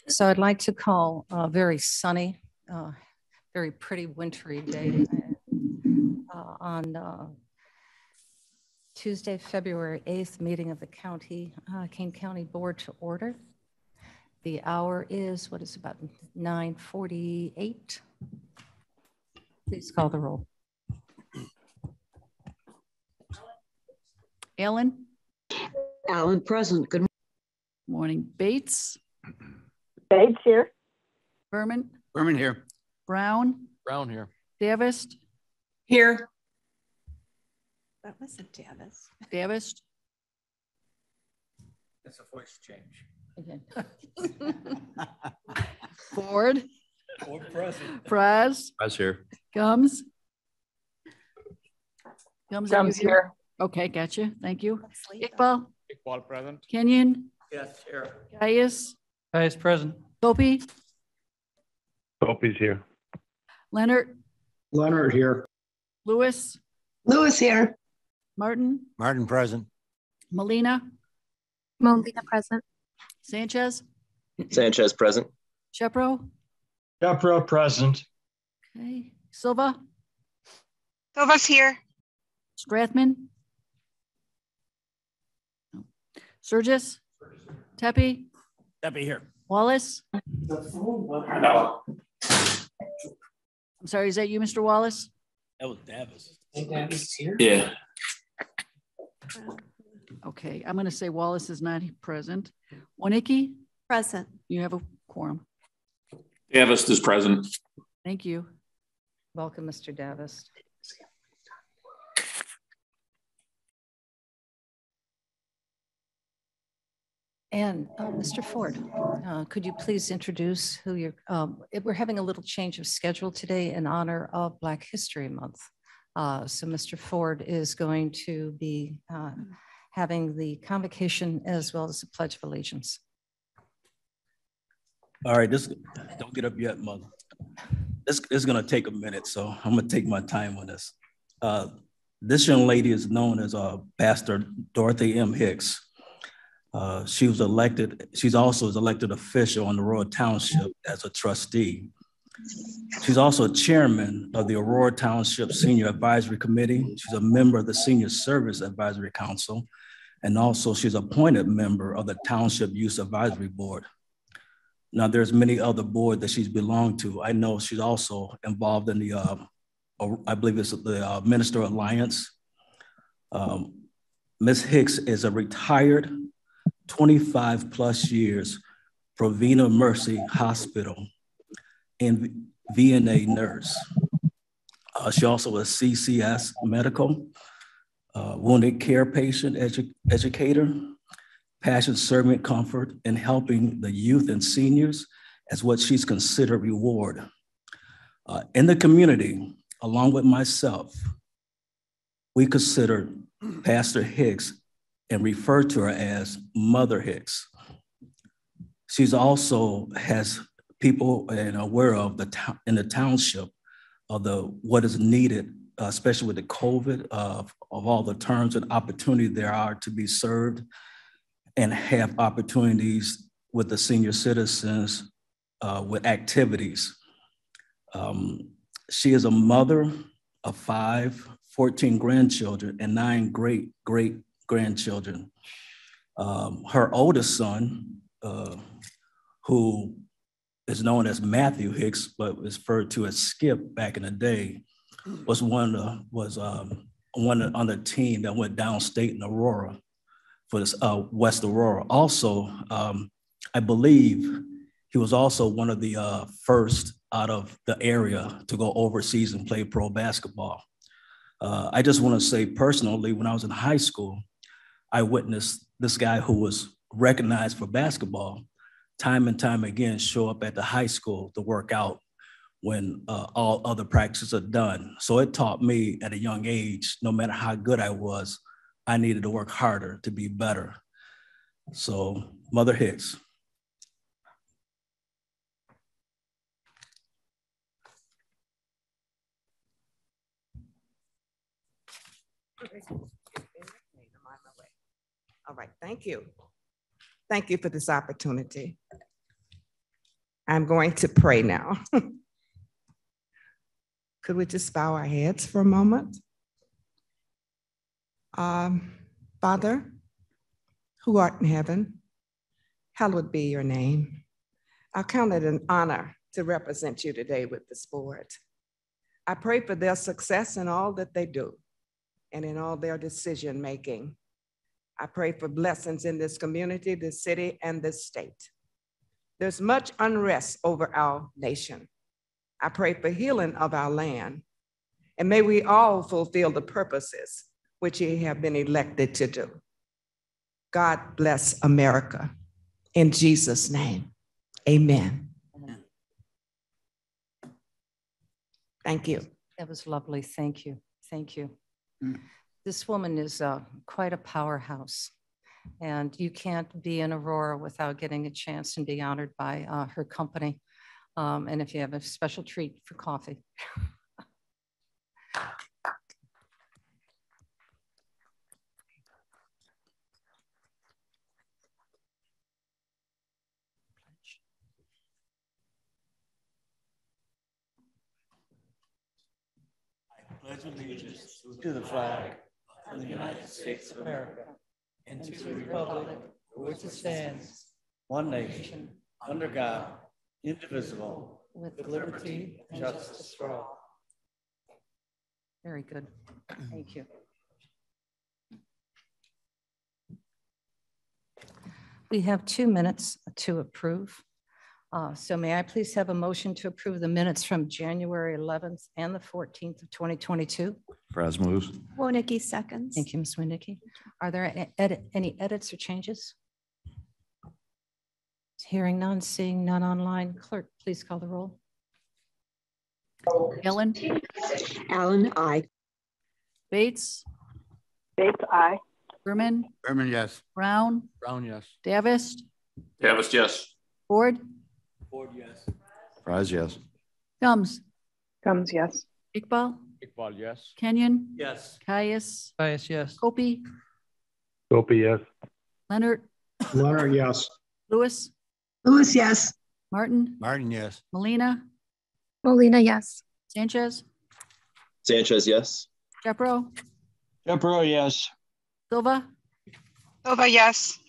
So I'd like to call a very sunny, very pretty wintry day on Tuesday, February 8th, meeting of the Kane County Board to order. The hour is, what is about 9:48. Please call the roll. Allen? Allen present. Good morning. Bates? Bates here. Berman? Berman here. Brown? Brown here. Davis? Here. That wasn't Davis. Davis? That's a voice change. Okay. Ford? Ford present. Praz? Praz here. Gums? Gums here. Okay, gotcha. Thank you. Iqbal? Iqbal present. Kenyon? Yes, here. Gaius? Gaius present. Kopi? Kopi's here. Leonard? Leonard here. Lewis? Lewis here. Martin? Martin present. Molina? Molina present. Sanchez? Sanchez present. Shepro? Shepro present. Okay. Silva? Silva's here. Strathman? No. Surgis? Tepe? Tepe here. Wallace? I'm sorry, is that you, Mr. Wallace? That was Davis. Davis here? Yeah. Okay, I'm going to say Wallace is not present. Waniki? Present. You have a quorum. Davis is present. Thank you. Welcome, Mr. Davis. And Mr. Ford, could you please introduce who you're, we're having a little change of schedule today in honor of Black History Month. So Mr. Ford is going to be having the convocation as well as the Pledge of Allegiance. All right, don't get up yet, Mother. This is gonna take a minute, so I'm gonna take my time on this. This young lady is known as Pastor Dorothy M. Hicks. She was elected, she's also an elected official on the Aurora Township as a trustee. She's also chairman of the Aurora Township Senior Advisory Committee. She's a member of the Senior Service Advisory Council, and also she's appointed member of the Township Youth Advisory Board. Now there's many other boards that she's belonged to. I know she's also involved in the, I believe it's the Minister Alliance. Ms. Hicks is a retired 25 plus years Provena Mercy Hospital and VNA nurse. She also was CCS medical, wounded care patient educator, passion serving comfort and helping the youth and seniors as what she's considered reward. In the community, along with myself, we consider Pastor Hicks and refer to her as Mother Hicks. She's also has people and aware of in the township of what is needed, especially with the COVID, of all the terms and opportunity there are to be served and have opportunities with the senior citizens with activities. She is a mother of 14 grandchildren and 9 great-grandchildren. Her oldest son, who is known as Matthew Hicks, but was referred to as Skip back in the day, was one on the team that went downstate in Aurora for this West Aurora. Also, I believe he was also one of the first out of the area to go overseas and play pro basketball. I just want to say personally, when I was in high school, I witnessed this guy who was recognized for basketball time and time again show up at the high school to work out when all other practices are done. So it taught me at a young age, no matter how good I was, I needed to work harder to be better. So Mother Hicks. All right, thank you. Thank you for this opportunity. I'm going to pray now. Could we just bow our heads for a moment? Father, who art in heaven, hallowed be your name. I count it an honor to represent you today with this board. I pray for their success in all that they do and in all their decision making. I pray for blessings in this community, this city, and this state. There's much unrest over our nation. I pray for healing of our land, and may we all fulfill the purposes which ye have been elected to do. God bless America. In Jesus' name, amen. Thank you. That was lovely. Thank you. Thank you. This woman is quite a powerhouse, and you can't be in Aurora without getting a chance and be honored by her company. And if you have a special treat for coffee. Pledge allegiance to the flag of the United States of America and to the republic for which it stands, one nation, under God, indivisible, with liberty and justice for all. Very good. Thank you. We have 2 minutes to approve. So may I please have a motion to approve the minutes from January 11th and the 14th of 2022? Perez moves. Wonicky seconds. Thank you, Ms. Winicky. Are there any edits or changes? Hearing none, seeing none online. Clerk, please call the roll. Ellen, Allen, aye. Bates, Bates, aye. Berman, Berman, yes. Brown, Brown, yes. Davis, Davis, yes. Ford, Ford, yes. Perez, yes. Gums, Comes, yes. Iqbal, Iqbal, yes. Kenyon, Yes. Caius, Caius, yes. Kopi, Opie, yes. Leonard, Leonard, yes. Lewis, Lewis, yes. Martin, Martin, yes. Molina, Molina, yes. Sanchez, Sanchez, yes. Jepro, Jepro, yes. Silva, Silva, yes.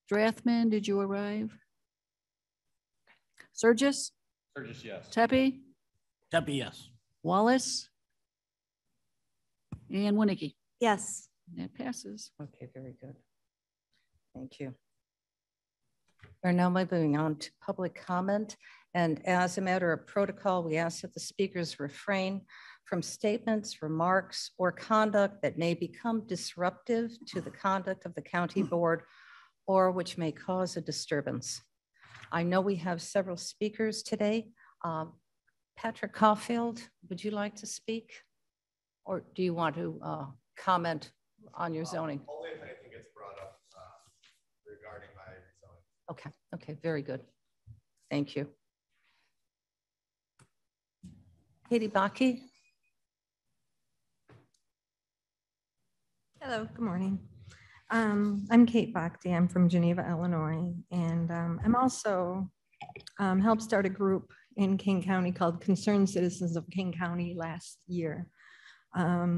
Strathman, did you arrive? Surgis, Burgess, yes. Tepe, Debbie, yes. Wallace, and Winicky. Yes. That passes. Okay, very good. Thank you. We're now moving on to public comment. And as a matter of protocol, we ask that the speakers refrain from statements, remarks, or conduct that may become disruptive to the conduct of the county board or which may cause a disturbance. I know we have several speakers today. Patrick Caulfield, would you like to speak? Or do you want to comment on your zoning? Only if anything gets brought up regarding my zoning. Okay, very good. Thank you. Katie Baki. Hello, good morning. I'm Kate Bakhti. I'm from Geneva, Illinois, and I'm also helped start a group in Kane County called Concerned Citizens of Kane County last year. We're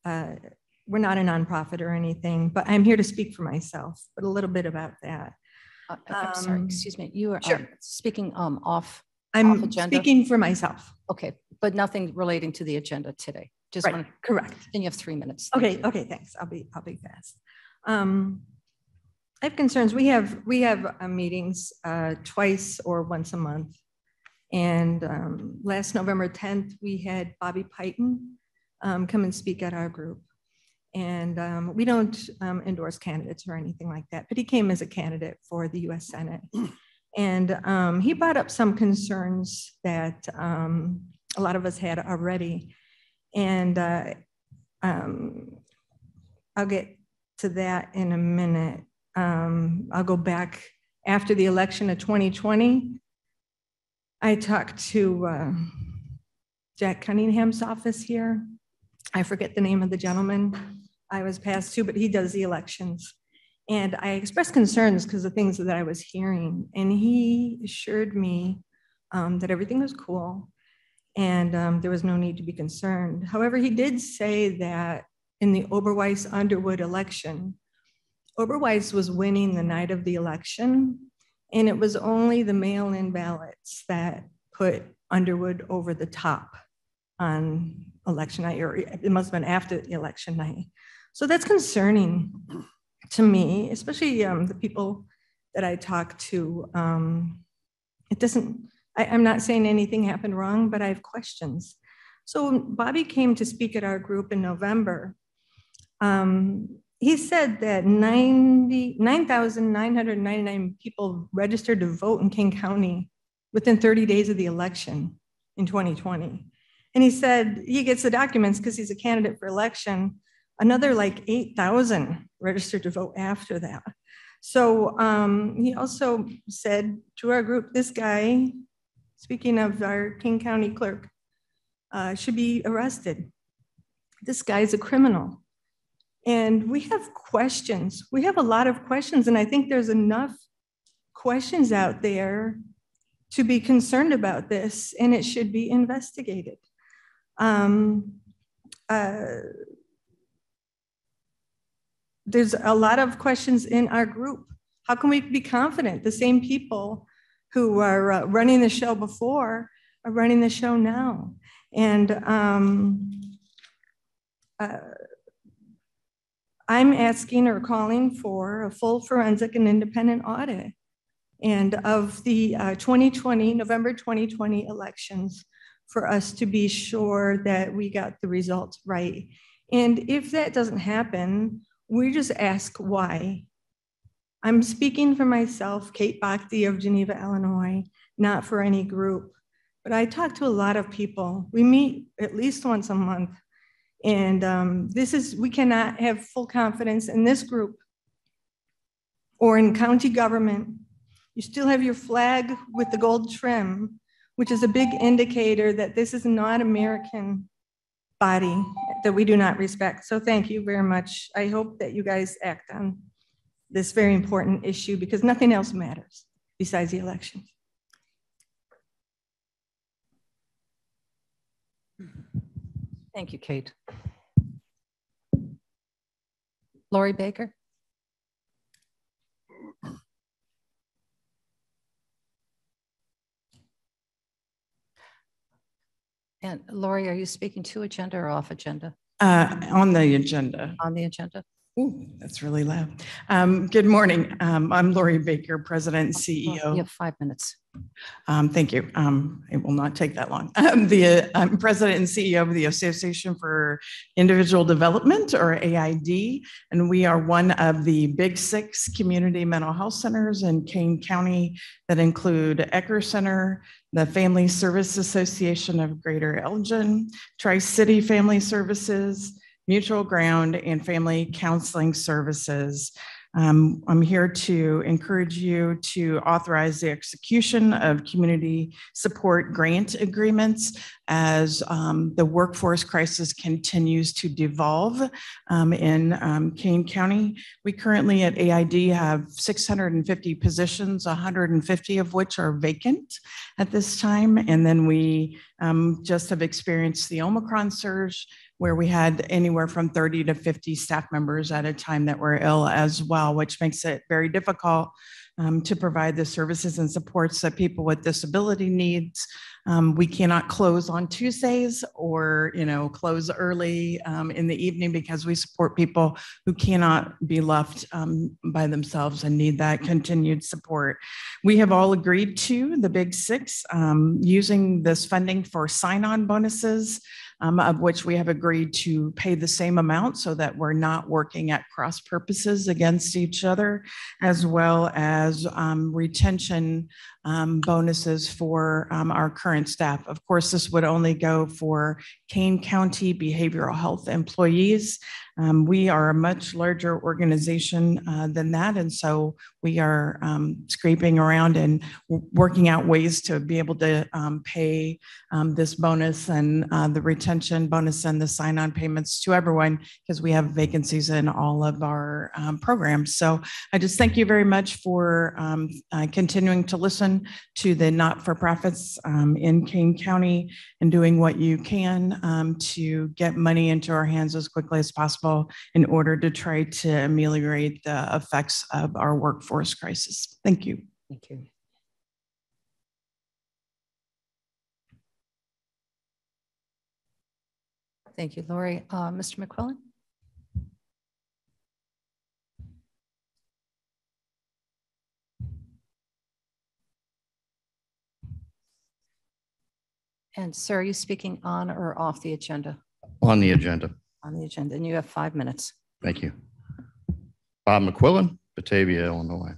not a nonprofit or anything, but I'm here to speak for myself, but a little bit about that. I'm sorry, excuse me. You are Sure. speaking off I'm agenda? speaking for myself. Okay, but nothing relating to the agenda today. Just Right, want correct. Then you have 3 minutes. Thank Okay, you. okay, thanks. I'll be fast. I have concerns. We have meetings twice or once a month. And last November 10th, we had Bobby Piton come and speak at our group. And we don't endorse candidates or anything like that, but he came as a candidate for the US Senate. And he brought up some concerns that a lot of us had already. And I'll get to that in a minute. I'll go back after the election of 2020. I talked to Jack Cunningham's office here. I forget the name of the gentleman I was passed to, but he does the elections. And I expressed concerns because of things that I was hearing. And he assured me that everything was cool and there was no need to be concerned. However, he did say that in the Oberweis-Underwood election, Oberweis was winning the night of the election, and it was only the mail-in ballots that put Underwood over the top on election night, or it must have been after the election night. So that's concerning to me, especially the people that I talk to. It doesn't, I'm not saying anything happened wrong, but I have questions. So when Bobby came to speak at our group in November, he said that 9,999 people registered to vote in Kane County within 30 days of the election in 2020. And he said he gets the documents because he's a candidate for election. Another like 8,000 registered to vote after that. So he also said to our group, this guy, speaking of our Kane County clerk, should be arrested. This guy's a criminal. And we have questions. We have a lot of questions, and I think there's enough questions out there to be concerned about this, and it should be investigated. There's a lot of questions in our group. How can we be confident the same people who are running the show before are running the show now? And I'm asking or calling for a full forensic and independent audit and of the November 2020 elections for us to be sure that we got the results right. And if that doesn't happen, we just ask why. I'm speaking for myself, Kate Bhakti of Geneva, Illinois, not for any group, but I talk to a lot of people. We meet at least once a month. And we cannot have full confidence in this group or in county government. You still have your flag with the gold trim, which is a big indicator that this is not American body that we do not respect. So thank you very much. I hope that you guys act on this very important issue because nothing else matters besides the election. Thank you, Kate. Lori Baker. And Lori, are you speaking to agenda or off agenda? On the agenda. On the agenda. Ooh, that's really loud. Good morning. I'm Lori Baker, President and CEO. You have 5 minutes. Thank you. It will not take that long. I'm President and CEO of the Association for Individual Development, or AID, and we are one of the big 6 community mental health centers in Kane County that include Ecker Center, the Family Service Association of Greater Elgin, Tri-City Family Services, Mutual Ground, and Family Counseling Services. I'm here to encourage you to authorize the execution of community support grant agreements as the workforce crisis continues to devolve in Kane County. We currently at AID have 650 positions, 150 of which are vacant at this time. And then we just have experienced the Omicron surge, where we had anywhere from 30 to 50 staff members at a time that were ill as well, which makes it very difficult to provide the services and supports that people with disability needs. We cannot close on Tuesdays or close early in the evening because we support people who cannot be left by themselves and need that continued support. We have all agreed to the big 6 using this funding for sign-on bonuses, of which we have agreed to pay the same amount so that we're not working at cross purposes against each other, as well as retention bonuses for our current staff. Of course, this would only go for Kane County behavioral health employees. We are a much larger organization than that. And so we are scraping around and working out ways to be able to pay this bonus and the retention bonus and the sign-on payments to everyone, because we have vacancies in all of our programs. So I just thank you very much for continuing to listen to the not-for-profits in Kane County and doing what you can to get money into our hands as quickly as possible in order to try to ameliorate the effects of our workforce crisis. Thank you. Thank you. Thank you, Lori. Mr. McQuillan? And sir, are you speaking on or off the agenda? On the agenda. On the agenda, and you have 5 minutes. Thank you. Bob McQuillan, Batavia, Illinois.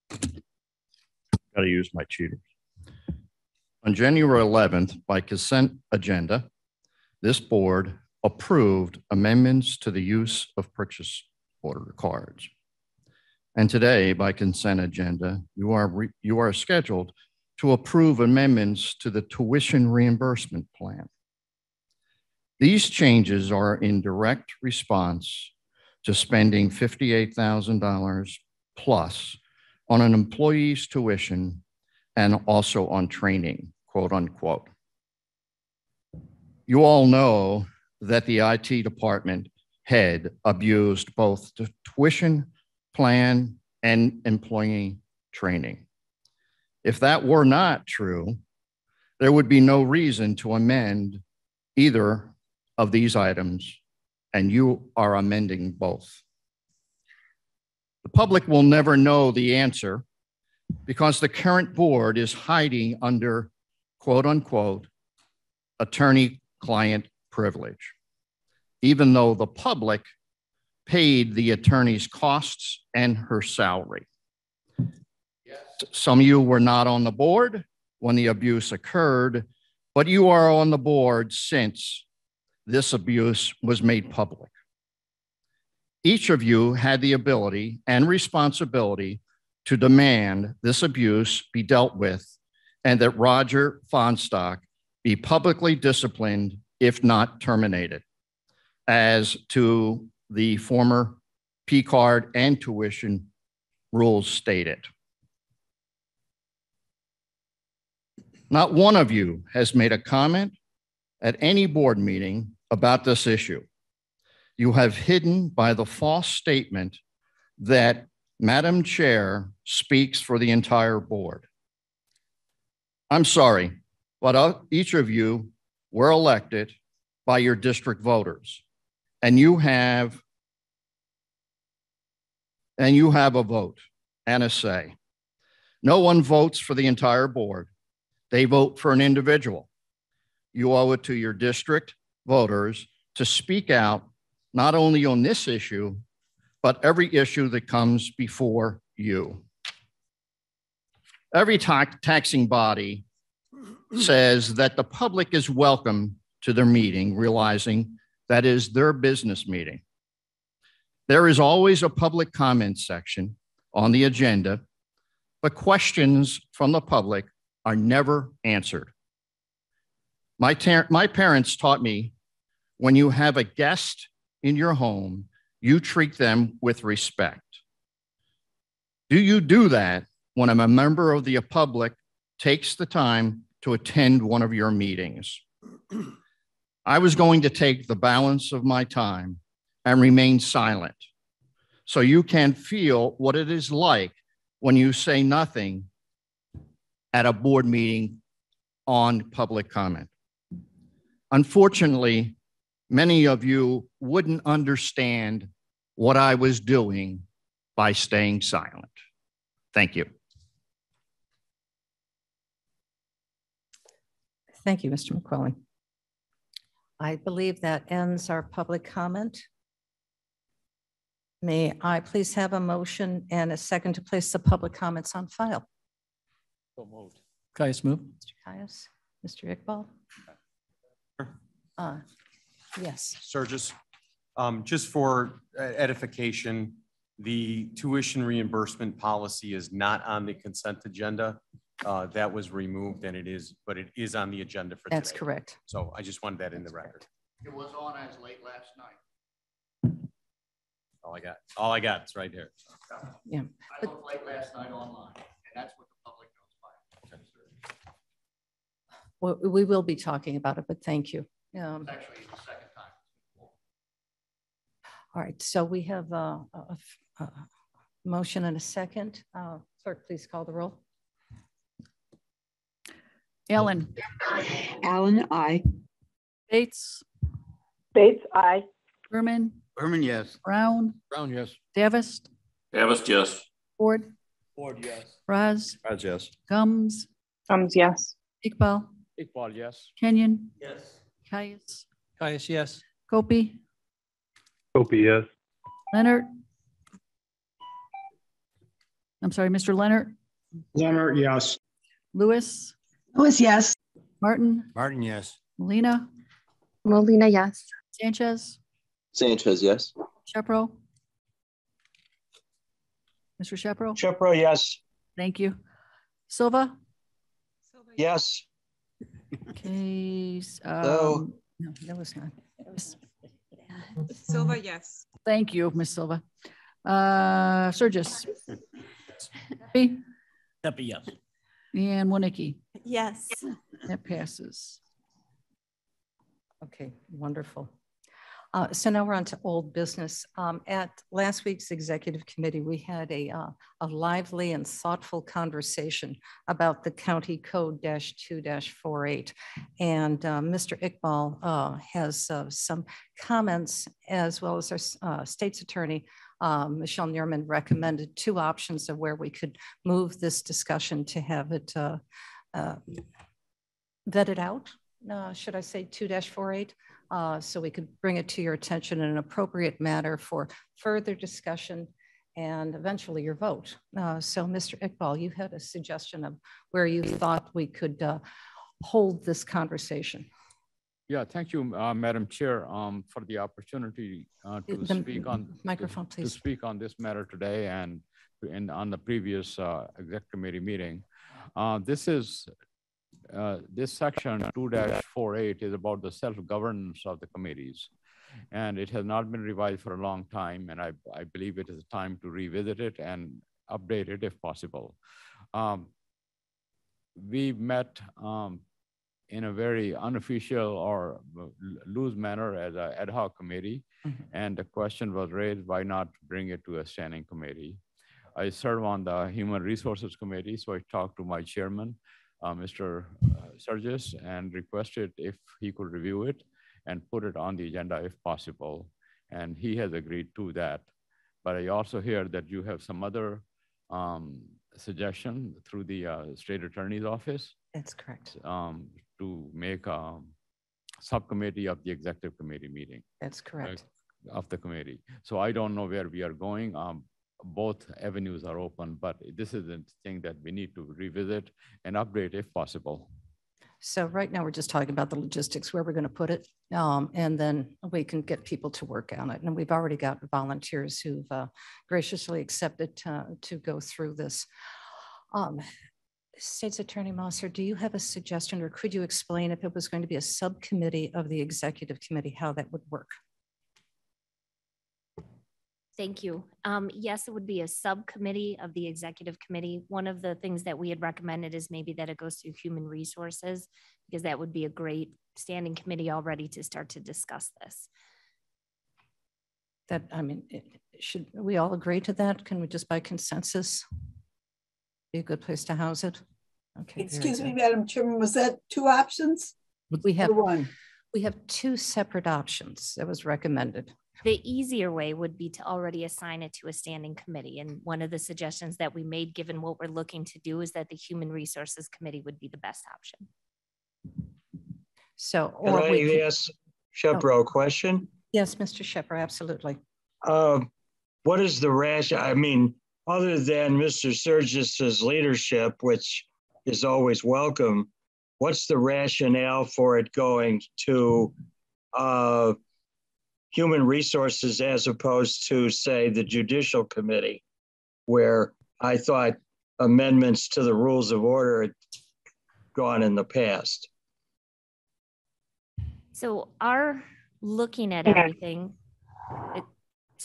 Got to use my cheaters. On January 11th, by consent agenda, this board approved amendments to the use of purchase order cards. And today, by consent agenda, you are scheduled to approve amendments to the tuition reimbursement plan. These changes are in direct response to spending $58,000 plus on an employee's tuition and also on training, quote unquote. You all know that the IT department head abused both the tuition plan and employee training. If that were not true, there would be no reason to amend either of these items, and you are amending both. The public will never know the answer because the current board is hiding under, quote unquote, attorney-client privilege, even though the public paid the attorney's costs and her salary. Some of you were not on the board when the abuse occurred, but you are on the board since this abuse was made public. Each of you had the ability and responsibility to demand this abuse be dealt with and that Roger Fonstock be publicly disciplined, if not terminated, as to the former P-card and tuition rules stated. Not one of you has made a comment at any board meeting about this issue. You have hidden by the false statement that Madam Chair speaks for the entire board. I'm sorry, but each of you were elected by your district voters, and you have a vote and a say. No one votes for the entire board. They vote for an individual. You owe it to your district voters to speak out not only on this issue, but every issue that comes before you. Every taxing body says that the public is welcome to their meeting, realizing that is their business meeting. There is always a public comment section on the agenda, but questions from the public are never answered. My parents taught me when you have a guest in your home, you treat them with respect. Do you do that when a member of the public takes the time to attend one of your meetings? I was going to take the balance of my time and remain silent so you can feel what it is like when you say nothing at a board meeting on public comment. Unfortunately, many of you wouldn't understand what I was doing by staying silent. Thank you. Thank you, Mr. McQuillan. I believe that ends our public comment. May I please have a motion and a second to place the public comments on file? So moved. Caius move. Mr. Caius, Mr. Iqbal. Yes. Sturgis, just for edification, the tuition reimbursement policy is not on the consent agenda. That was removed and it is on the agenda for today. That's correct. So I just wanted that in the record. It was on as late last night. All I got is right here. Yeah. I looked late last night online, and that's what the public knows by. Well, we will be talking about it, but thank you. It's actually the second time. All right, so we have a motion and a second. Clerk, please call the roll. Allen. Allen, I. Bates. Bates, aye. Berman. Berman, yes. Brown. Brown, yes. Davis. Davis, yes. Ford. Ford, yes. Raz. Raz, yes. Gums. Yes. Iqbal. Iqbal, yes. Kenyon. Yes. Caius. Caius, yes. Kopi. Opie, yes. Leonard. I'm sorry, Mr. Leonard. Leonard, yes. Lewis. Lewis, yes. Martin. Martin, yes. Molina. Molina, yes. Sanchez. Sanchez, yes. Shepro. Mr. Shepro. Shepro, yes. Thank you. Silva. Yes. Okay. Hello. No, that was not. It was, Silva, yes. Thank you, Ms. Silva. Sturgis. Pepe. Pepe, yes. And Wonicky. Yes. That passes. okay, wonderful. So now we're on to old business. At last week's executive committee, we had a lively and thoughtful conversation about the county code -2-48. And Mr. Iqbal has some comments, as well as our state's attorney, Michelle Neerman, recommended two options of where we could move this discussion to have it vetted out. Should I say 2-48? So we could bring it to your attention in an appropriate manner for further discussion and eventually your vote. So Mr. Iqbal, you had a suggestion of where you thought we could hold this conversation. Yeah, thank you, Madam Chair, for the opportunity to speak on microphone, please. To speak on this matter today and on the previous exec committee meeting. This section 2-48 is about the self-governance of the committees, and it has not been revised for a long time, and I believe it is time to revisit it and update it if possible. We met in a very unofficial or loose manner as an ad hoc committee, and the question was raised, why not bring it to a standing committee? I serve on the Human Resources Committee, so I talked to my chairman, Mr. Sturgis, and requested if he could review it and put it on the agenda if possible. And he has agreed to that. But I also hear that you have some other suggestion through the state attorney's office. That's correct. To make a subcommittee of the executive committee meeting. That's correct. Of the committee. So I don't know where we are going. Both avenues are open, but this is a thing that we need to revisit and update if possible. So right now we're just talking about the logistics, where we're going to put it, and then we can get people to work on it. And we've already got volunteers who've graciously accepted to go through this. State's Attorney Mosser, do you have a suggestion, or could you explain if it was going to be a subcommittee of the executive committee, how that would work? Thank you. Yes, it would be a subcommittee of the executive committee. One of the things that we had recommended is maybe that it goes through human resources, because that would be a great standing committee already to start to discuss this. That, I mean, should we all agree to that? Can we just by consensus be a good place to house it? Okay. Excuse me, Madam Chairman, was that two options? We have one. We have two separate options that was recommended. The easier way would be to already assign it to a standing committee. And one of the suggestions that we made, given what we're looking to do, is that the Human Resources Committee would be the best option. So, or can I ask Shepro a question? Yes, Mr. Shepro, absolutely. What is the rationale? I mean, other than Mr. Sturgis's leadership, which is always welcome, what's the rationale for it going to Human Resources as opposed to, say, the Judicial Committee, where I thought amendments to the rules of order had gone in the past? So our looking at everything,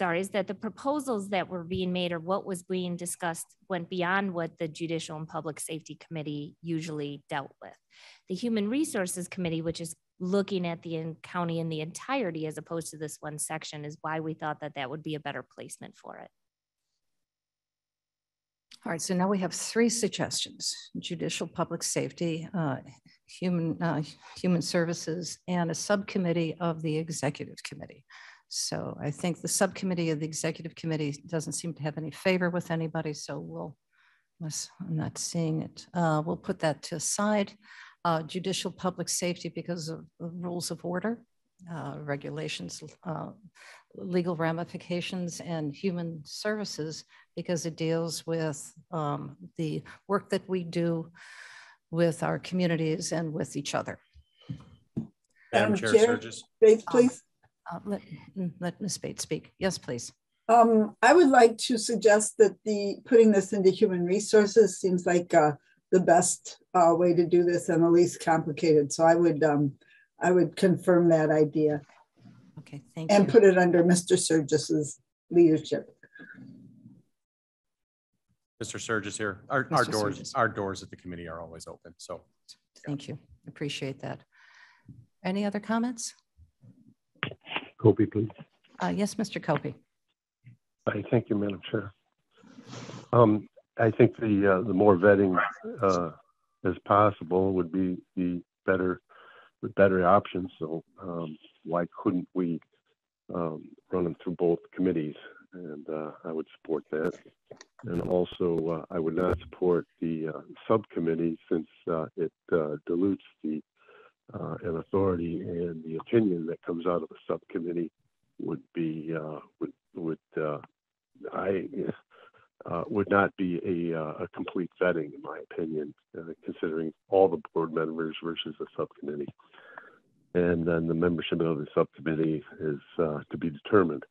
is that the proposals that were being made or what was being discussed went beyond what the Judicial and Public Safety Committee usually dealt with. The Human Resources Committee, which is looking at the county in the entirety as opposed to this one section, is why we thought that that would be a better placement for it. All right, so now we have 3 suggestions: Judicial, Public Safety, Human Services, and a subcommittee of the Executive Committee. So I think the subcommittee of the Executive Committee doesn't seem to have any favor with anybody, so unless I'm not seeing it, we'll put that to side. Judicial, Public Safety because of the rules of order, regulations, legal ramifications, and Human Services because it deals with the work that we do with our communities and with each other. Madam Chair, Bates, please. Let Ms. Bates speak. Yes, please. I would like to suggest that putting this into Human Resources seems like the best way to do this and the least complicated. So I would confirm that idea. Okay, thank you. And put it under Mr. Sturgis's leadership. Mr. Sturgis here. Our doors at the committee are always open. So thank you. Appreciate that. Any other comments? Copy, please. Yes, Mr. Copy. Thank you, Madam Chair. I think the more vetting as possible would be the better option. So why couldn't we run them through both committees? And I would support that. And also, I would not support the subcommittee since it dilutes the an authority, and the opinion that comes out of a subcommittee would be would not be a complete vetting, in my opinion, considering all the board members versus a subcommittee. And then the membership of the subcommittee is to be determined.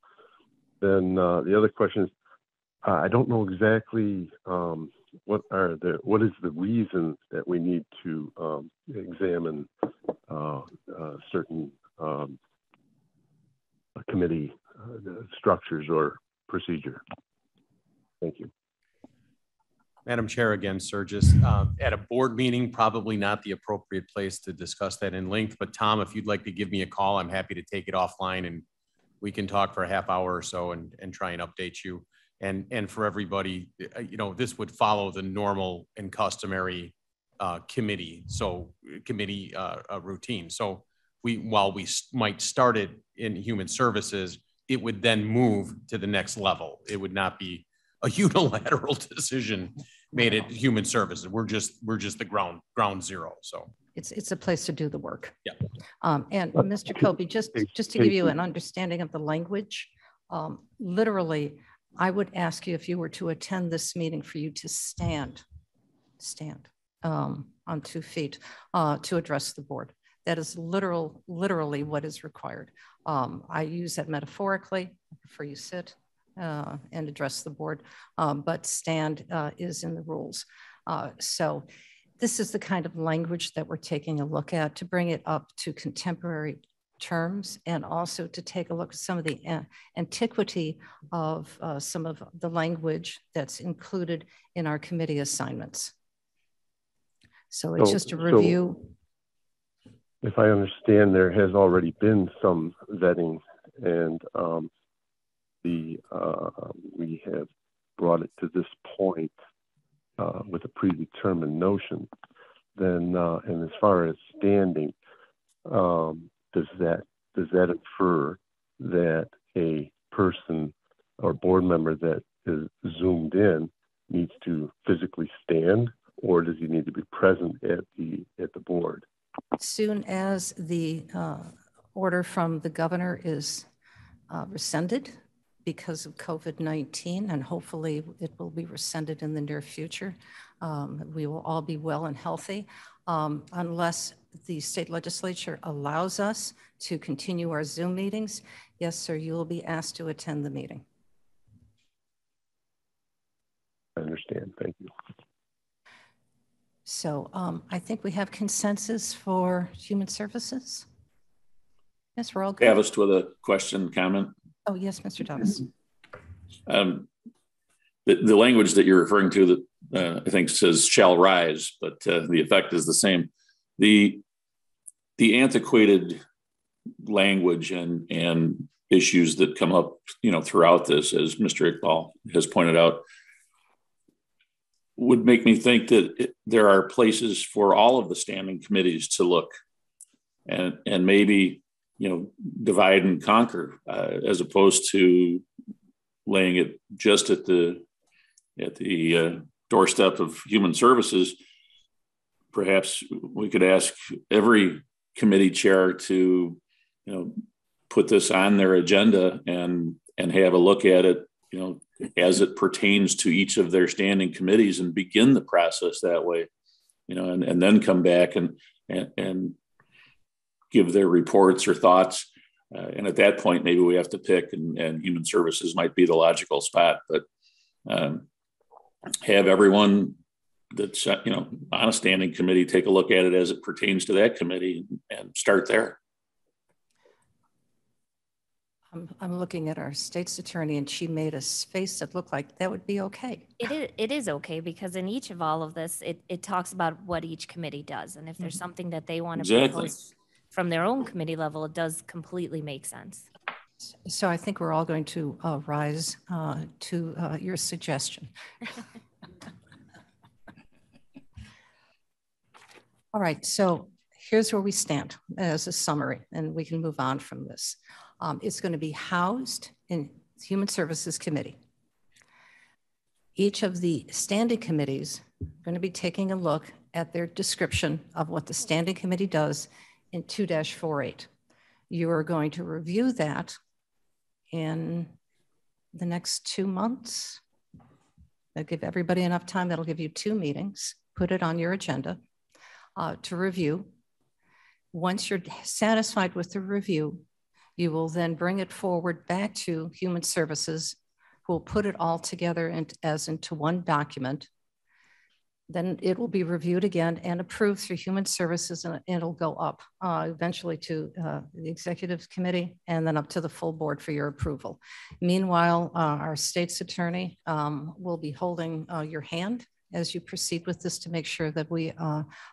Then the other question is, I don't know exactly what is the reason that we need to examine certain committee structures or procedure. Thank you. Madam Chair, again, Sturgis, at a board meeting, probably not the appropriate place to discuss that in length, but Tom, if you'd like to give me a call, I'm happy to take it offline and we can talk for a half hour or so and try and update you. And for everybody, you know, this would follow the normal and customary committee routine. So while we might start it in Human Services, it would then move to the next level. It would not be a unilateral decision made at Human Services. We're just the ground zero. So it's a place to do the work. Yeah. And Mr. Kobe, just to give you an understanding of the language, literally, I would ask you if you were to attend this meeting for you to stand on 2 feet to address the board. That is literally what is required. I use that metaphorically. I prefer you sit and address the board, but stand is in the rules. So this is the kind of language that we're taking a look at to bring it up to contemporary terms, and also to take a look at some of the antiquity of some of the language that's included in our committee assignments. So it's just a review. So if I understand, there has already been some vetting, and we have brought it to this point with a predetermined notion. Then, and as far as standing, does that infer that a person or board member that is zoomed in needs to physically stand, or does he need to be present at the board? As soon as the order from the governor is rescinded, because of COVID-19, and hopefully it will be rescinded in the near future. We will all be well and healthy, unless the state legislature allows us to continue our Zoom meetings. Yes, sir, you will be asked to attend the meeting. I understand. Thank you. So I think we have consensus for Human Services. Yes, we're all good. Davis with a question, comment. Oh, yes, Mr. Davis. The language that you're referring to that I think says shall rise, but the effect is the same. The antiquated language and issues that come up, throughout this, as Mr. Iqbal has pointed out, would make me think that there are places for all of the standing committees to look and maybe, divide and conquer, as opposed to laying it just at the doorstep of Human Services. Perhaps we could ask every committee chair to, put this on their agenda and have a look at it, as it pertains to each of their standing committees, and begin the process that way, and then come back and give their reports or thoughts. And at that point, maybe we have to pick, and Human Services might be the logical spot, but have everyone that's, on a standing committee take a look at it as it pertains to that committee and start there. I'm looking at our state's attorney, and she made a face that looked like that would be okay. It is okay, because in each of all of this, it talks about what each committee does. And if there's something that they want to propose from their own committee level, it does completely make sense. So I think we're all going to rise to your suggestion. All right, so here's where we stand as a summary, and we can move on from this. It's going to be housed in Human Services Committee. Each of the standing committees are going to be taking a look at their description of what the standing committee does in 2-48. You are going to review that in the next 2 months. That'll give everybody enough time. That'll give you 2 meetings. Put it on your agenda to review. Once you're satisfied with the review, you will then bring it forward back to Human Services, who will put it all together into one document. Then it will be reviewed again and approved through Human Services, and it'll go up eventually to the Executive Committee and then up to the full board for your approval. Meanwhile, our state's attorney will be holding your hand as you proceed with this to make sure that we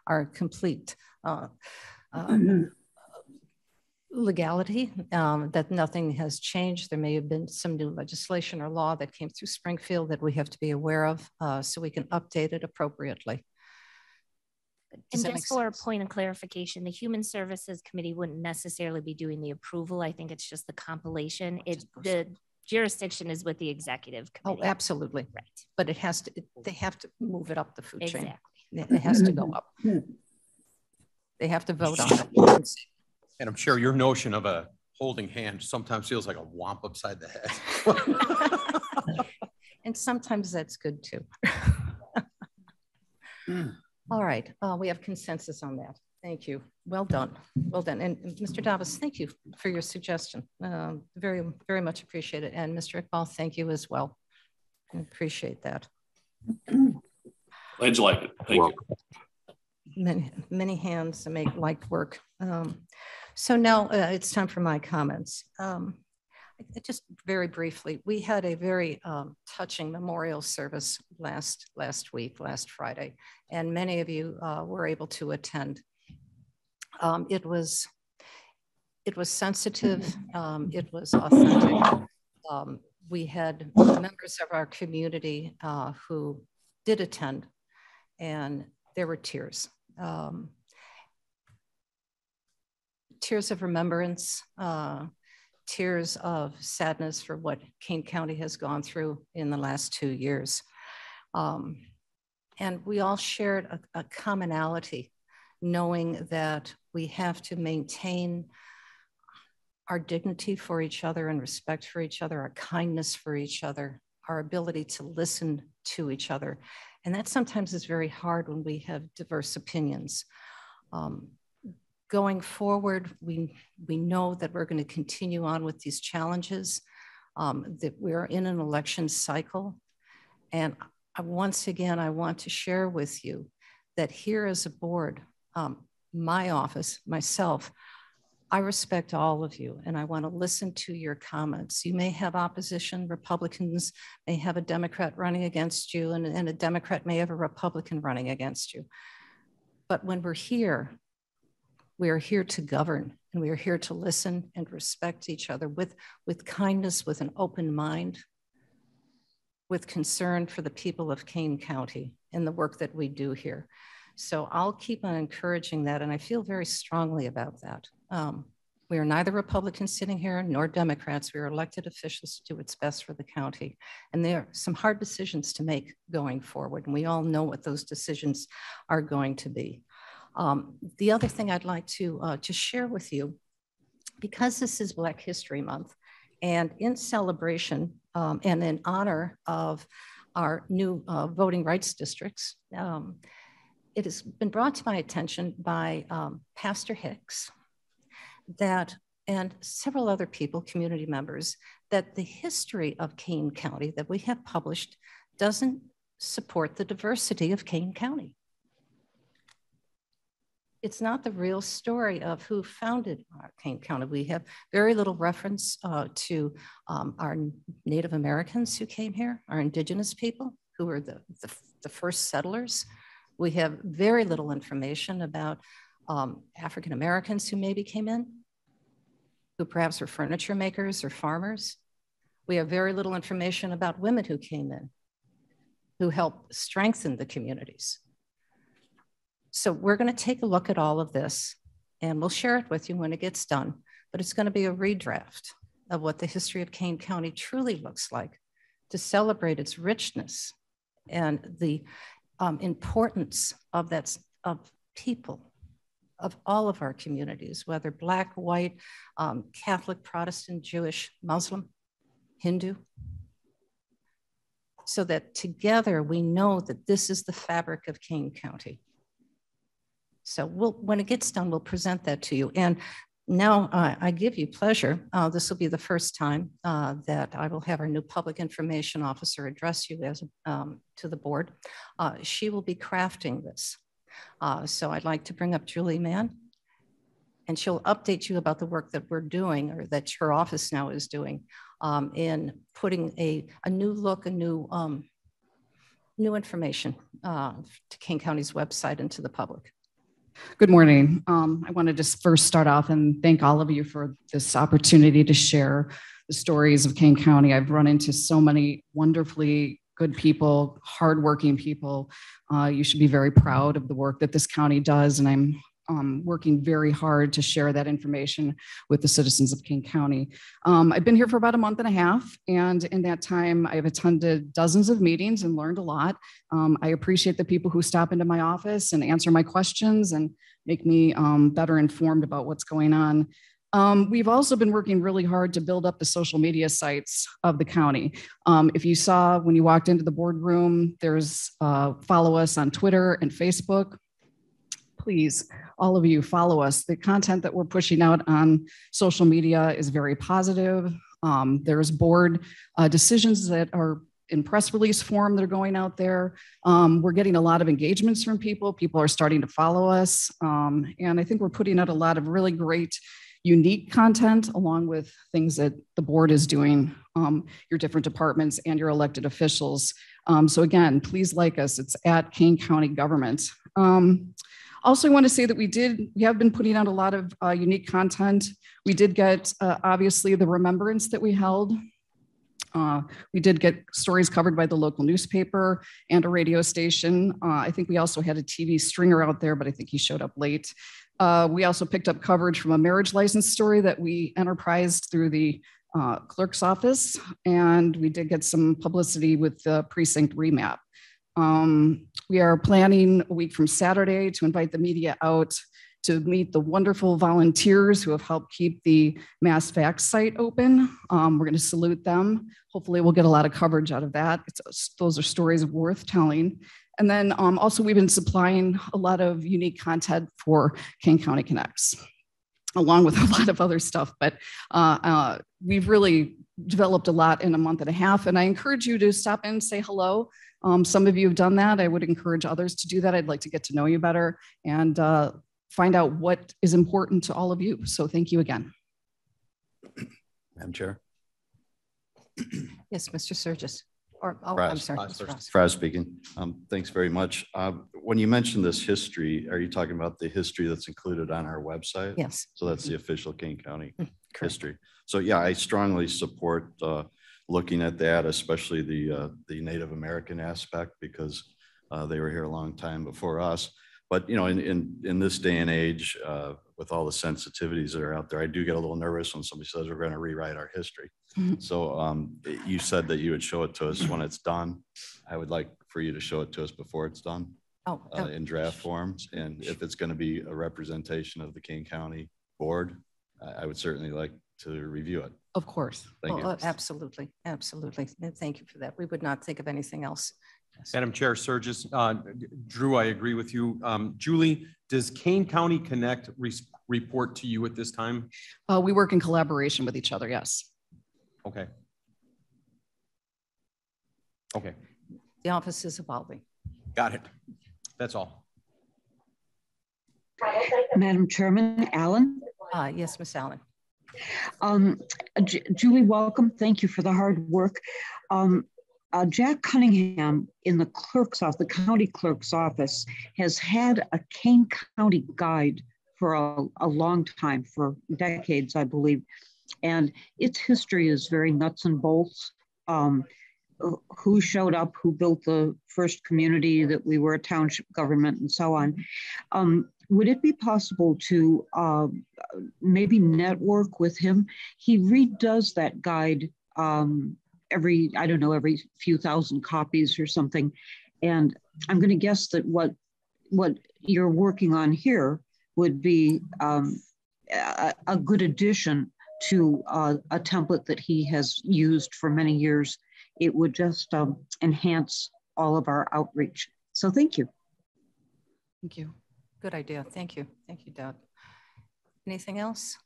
are complete legality, that nothing has changed. There may have been some new legislation or law that came through Springfield that we have to be aware of, so we can update it appropriately. And just for a point of clarification, the Human Services Committee wouldn't necessarily be doing the approval. I think it's just the compilation. The jurisdiction is with the Executive Committee. Oh, absolutely. Right. But it has to, they have to move it up the food chain. Exactly. It has to go up. They have to vote on it. And I'm sure your notion of a holding hand sometimes feels like a whomp upside the head. And sometimes that's good too. All right, we have consensus on that. Thank you. Well done. Well done. And Mr. Davis, thank you for your suggestion. Very, very much appreciate it. And Mr. Iqbal, thank you as well. I appreciate that. Glad you liked it. Thank you. Many hands to make light work. So now it's time for my comments. Just very briefly, we had a very touching memorial service last Friday, and many of you were able to attend. It was sensitive. It was authentic. We had members of our community who did attend, and there were tears. Tears of remembrance, tears of sadness for what Kane County has gone through in the last 2 years. And we all shared a commonality, knowing that we have to maintain our dignity for each other and respect for each other, our kindness for each other, our ability to listen to each other. And that sometimes is very hard when we have diverse opinions. Going forward, we know that we're going to continue on with these challenges, that we're in an election cycle. And once again, I want to share with you that here as a board, my office, myself, I respect all of you and I want to listen to your comments. You may have opposition, Republicans may have a Democrat running against you and a Democrat may have a Republican running against you. But when we're here, we are here to govern and we are here to listen and respect each other with kindness, with an open mind, with concern for the people of Kane County and the work that we do here. So I'll keep on encouraging that, and I feel very strongly about that. We are neither Republicans sitting here nor Democrats. We are elected officials to do what's best for the county. And there are some hard decisions to make going forward, and we all know what those decisions are going to be. The other thing I'd like to share with you, because this is Black History Month, and in celebration and in honor of our new voting rights districts, it has been brought to my attention by Pastor Hicks and several other people, community members, that the history of Kane County that we have published doesn't support the diversity of Kane County. It's not the real story of who founded Kane County. We have very little reference to our Native Americans who came here, our indigenous people who were the first settlers. We have very little information about African Americans who maybe came in, who perhaps were furniture makers or farmers. We have very little information about women who came in, who helped strengthen the communities. So we're going to take a look at all of this and we'll share it with you when it gets done, but it's going to be a redraft of what the history of Kane County truly looks like to celebrate its richness and the importance of people, of all of our communities, whether Black, white, Catholic, Protestant, Jewish, Muslim, Hindu, so that together we know that this is the fabric of Kane County. So when it gets done, we'll present that to you. And now I give you pleasure. This will be the first time that I will have our new public information officer address you as to the board. She will be crafting this. So I'd like to bring up Julie Mann, and she'll update you about the work that we're doing, or that her office now is doing, in putting a new look, a new information to Kane County's website and to the public. Good morning. I want to just first start off and thank all of you for this opportunity to share the stories of Kane County. I've run into so many wonderfully good people, hardworking people. You should be very proud of the work that this county does, and I'm working very hard to share that information with the citizens of Kane County. I've been here for about a month and a half, and in that time, I've attended dozens of meetings and learned a lot. I appreciate the people who stop into my office and answer my questions and make me better informed about what's going on. We've also been working really hard to build up the social media sites of the county. If you saw when you walked into the boardroom, there's follow us on Twitter and Facebook. Please, all of you, follow us. The content that we're pushing out on social media is very positive. There's board decisions that are in press release form that are going out there. We're getting a lot of engagements from people. People are starting to follow us. And I think we're putting out a lot of really great, unique content, along with things that the board is doing, your different departments and your elected officials. So again, please like us. It's at Kane County Government. Also, I want to say that we have been putting out a lot of unique content. We did get, obviously, the remembrance that we held. We did get stories covered by the local newspaper and a radio station. I think we also had a TV stringer out there, but I think he showed up late. We also picked up coverage from a marriage license story that we enterprised through the clerk's office, and we did get some publicity with the precinct remap. We are planning a week from Saturday to invite the media out to meet the wonderful volunteers who have helped keep the Mass Facts site open. We're going to salute them. Hopefully we'll get a lot of coverage out of that. Those are stories worth telling. And then also we've been supplying a lot of unique content for Kane County Connects, along with a lot of other stuff. But we've really developed a lot in a month and a half. And I encourage you to stop in and say hello. Some of you have done that. I would encourage others to do that. I'd like to get to know you better and find out what is important to all of you. So thank you again. Madam Chair. Yes, Mr. Surges. Or, oh, Fraz. I'm sorry, Mr. Ross. Fraz speaking. Thanks very much. When you mentioned this history, are you talking about the history that's included on our website? Yes. So that's the official Kane County history. So yeah, I strongly support looking at that, especially the Native American aspect, because they were here a long time before us. But you know, in this day and age, with all the sensitivities that are out there, I do get a little nervous when somebody says we're going to rewrite our history. So you said that you would show it to us when it's done. I would like for you to show it to us before it's done in draft forms. And if it's going to be a representation of the Kane County Board, I would certainly like to review it. Of course. Thank you. Absolutely. Absolutely. And thank you for that. We would not think of anything else. Madam Chair, Surges, Drew, I agree with you. Julie, does Kane County Connect report to you at this time? We work in collaboration with each other, yes. Okay. Okay. The office is evolving. Got it. That's all. Madam Chairman, Allen. Yes, Miss Allen. Julie, welcome. Thank you for the hard work. Jack Cunningham in the clerk's office, the county clerk's office, has had a Kane County guide for a long time, for decades, I believe. And its history is very nuts and bolts. Who showed up, who built the first community, that we were a township government, and so on. Would it be possible to maybe network with him? He redoes that guide every few thousand copies or something. And I'm going to guess that what you're working on here would be a good addition to a template that he has used for many years. It would just enhance all of our outreach. So thank you. Thank you. Good idea. Thank you. Thank you, Doug. Anything else?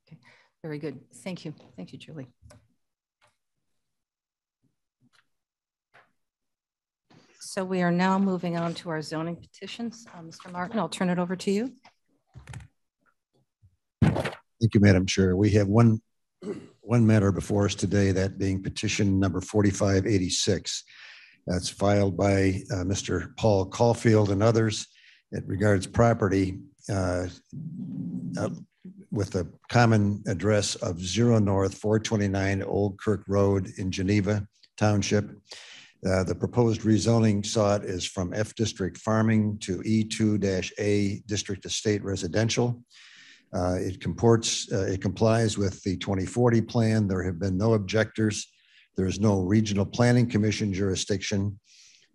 Okay. Very good. Thank you. Thank you, Julie. So we are now moving on to our zoning petitions. Mr. Martin, I'll turn it over to you. Thank you, Madam Chair. We have one matter before us today, that being petition number 4586. That's filed by Mr. Paul Caulfield and others. It regards property with a common address of 0 North 429 Old Kirk Road in Geneva Township. The proposed rezoning sought is from F District Farming to E2-A District Estate Residential. It complies with the 2040 plan. There have been no objectors. There is no regional planning commission jurisdiction.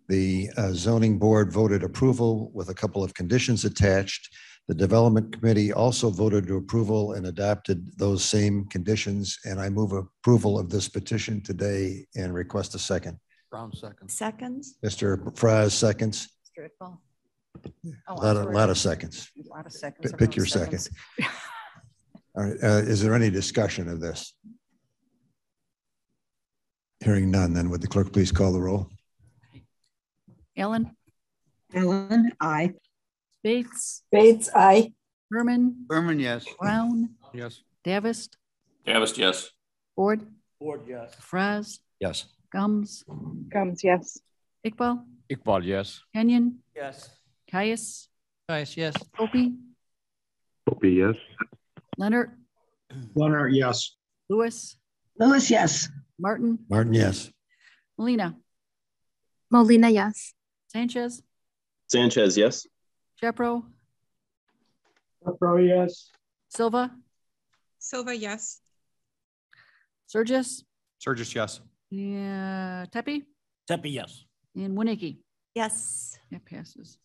The zoning board voted approval with a couple of conditions attached. The development committee also voted to approval and adopted those same conditions. And I move approval of this petition today and request a second. Brown seconds. Seconds. Mr. Fraz seconds. Mr. Iqbal. A lot of seconds. A lot of seconds. Pick your second. All right. Is there any discussion of this? Hearing none, then would the clerk please call the roll? Allen. Allen, aye. Bates. Bates, aye. Berman. Berman, yes. Brown. Yes. Davis. Davis, yes. Ford. Ford, yes. Fraz. Yes. Gums. Gums, yes. Iqbal. Iqbal, yes. Kenyon. Yes. Caius. Caius, yes. Opie. Opie, yes. Leonard. Leonard, yes. Lewis. Lewis, yes. Martin. Martin, yes. Molina. Molina, yes. Sanchez. Sanchez, yes. Shepro. Shepro, yes. Silva. Silva, yes. Surges. Surges, yes. Yeah. Tepe. Tepe, yes. And Winnicki. Yes. That passes.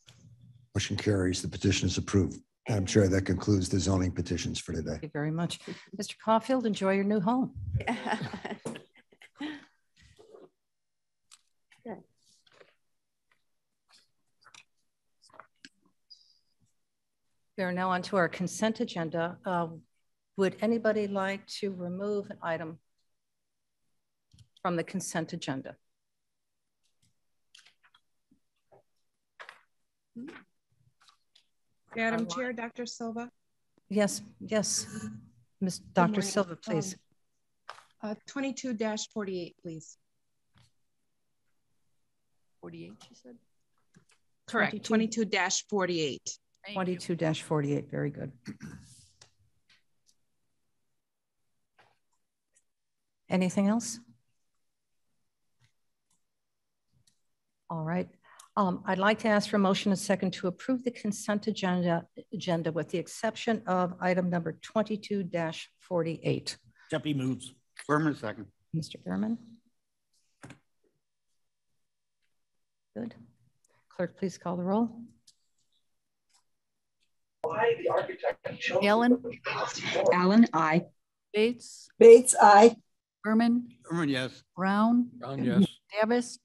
Motion carries. The petition is approved. Madam Chair, that concludes the zoning petitions for today. Thank you very much. Mr. Caulfield, enjoy your new home. Good. We are now on to our consent agenda. Would anybody like to remove an item from the consent agenda? Madam Chair, Dr. Silva. Yes, yes. Ms. Dr. Silva, please. 22-48, please. 48, she said? Correct, 22-48. 22-48, very good. Anything else? All right. I'd like to ask for a motion and second to approve the consent agenda with the exception of item number 22-48. Jeppy moves. Berman second. Mr. Berman. Good. Clerk, please call the roll. Allen. Allen, aye. Bates. Bates, aye. Berman. Berman, yes. Brown. Brown, yes. Davis.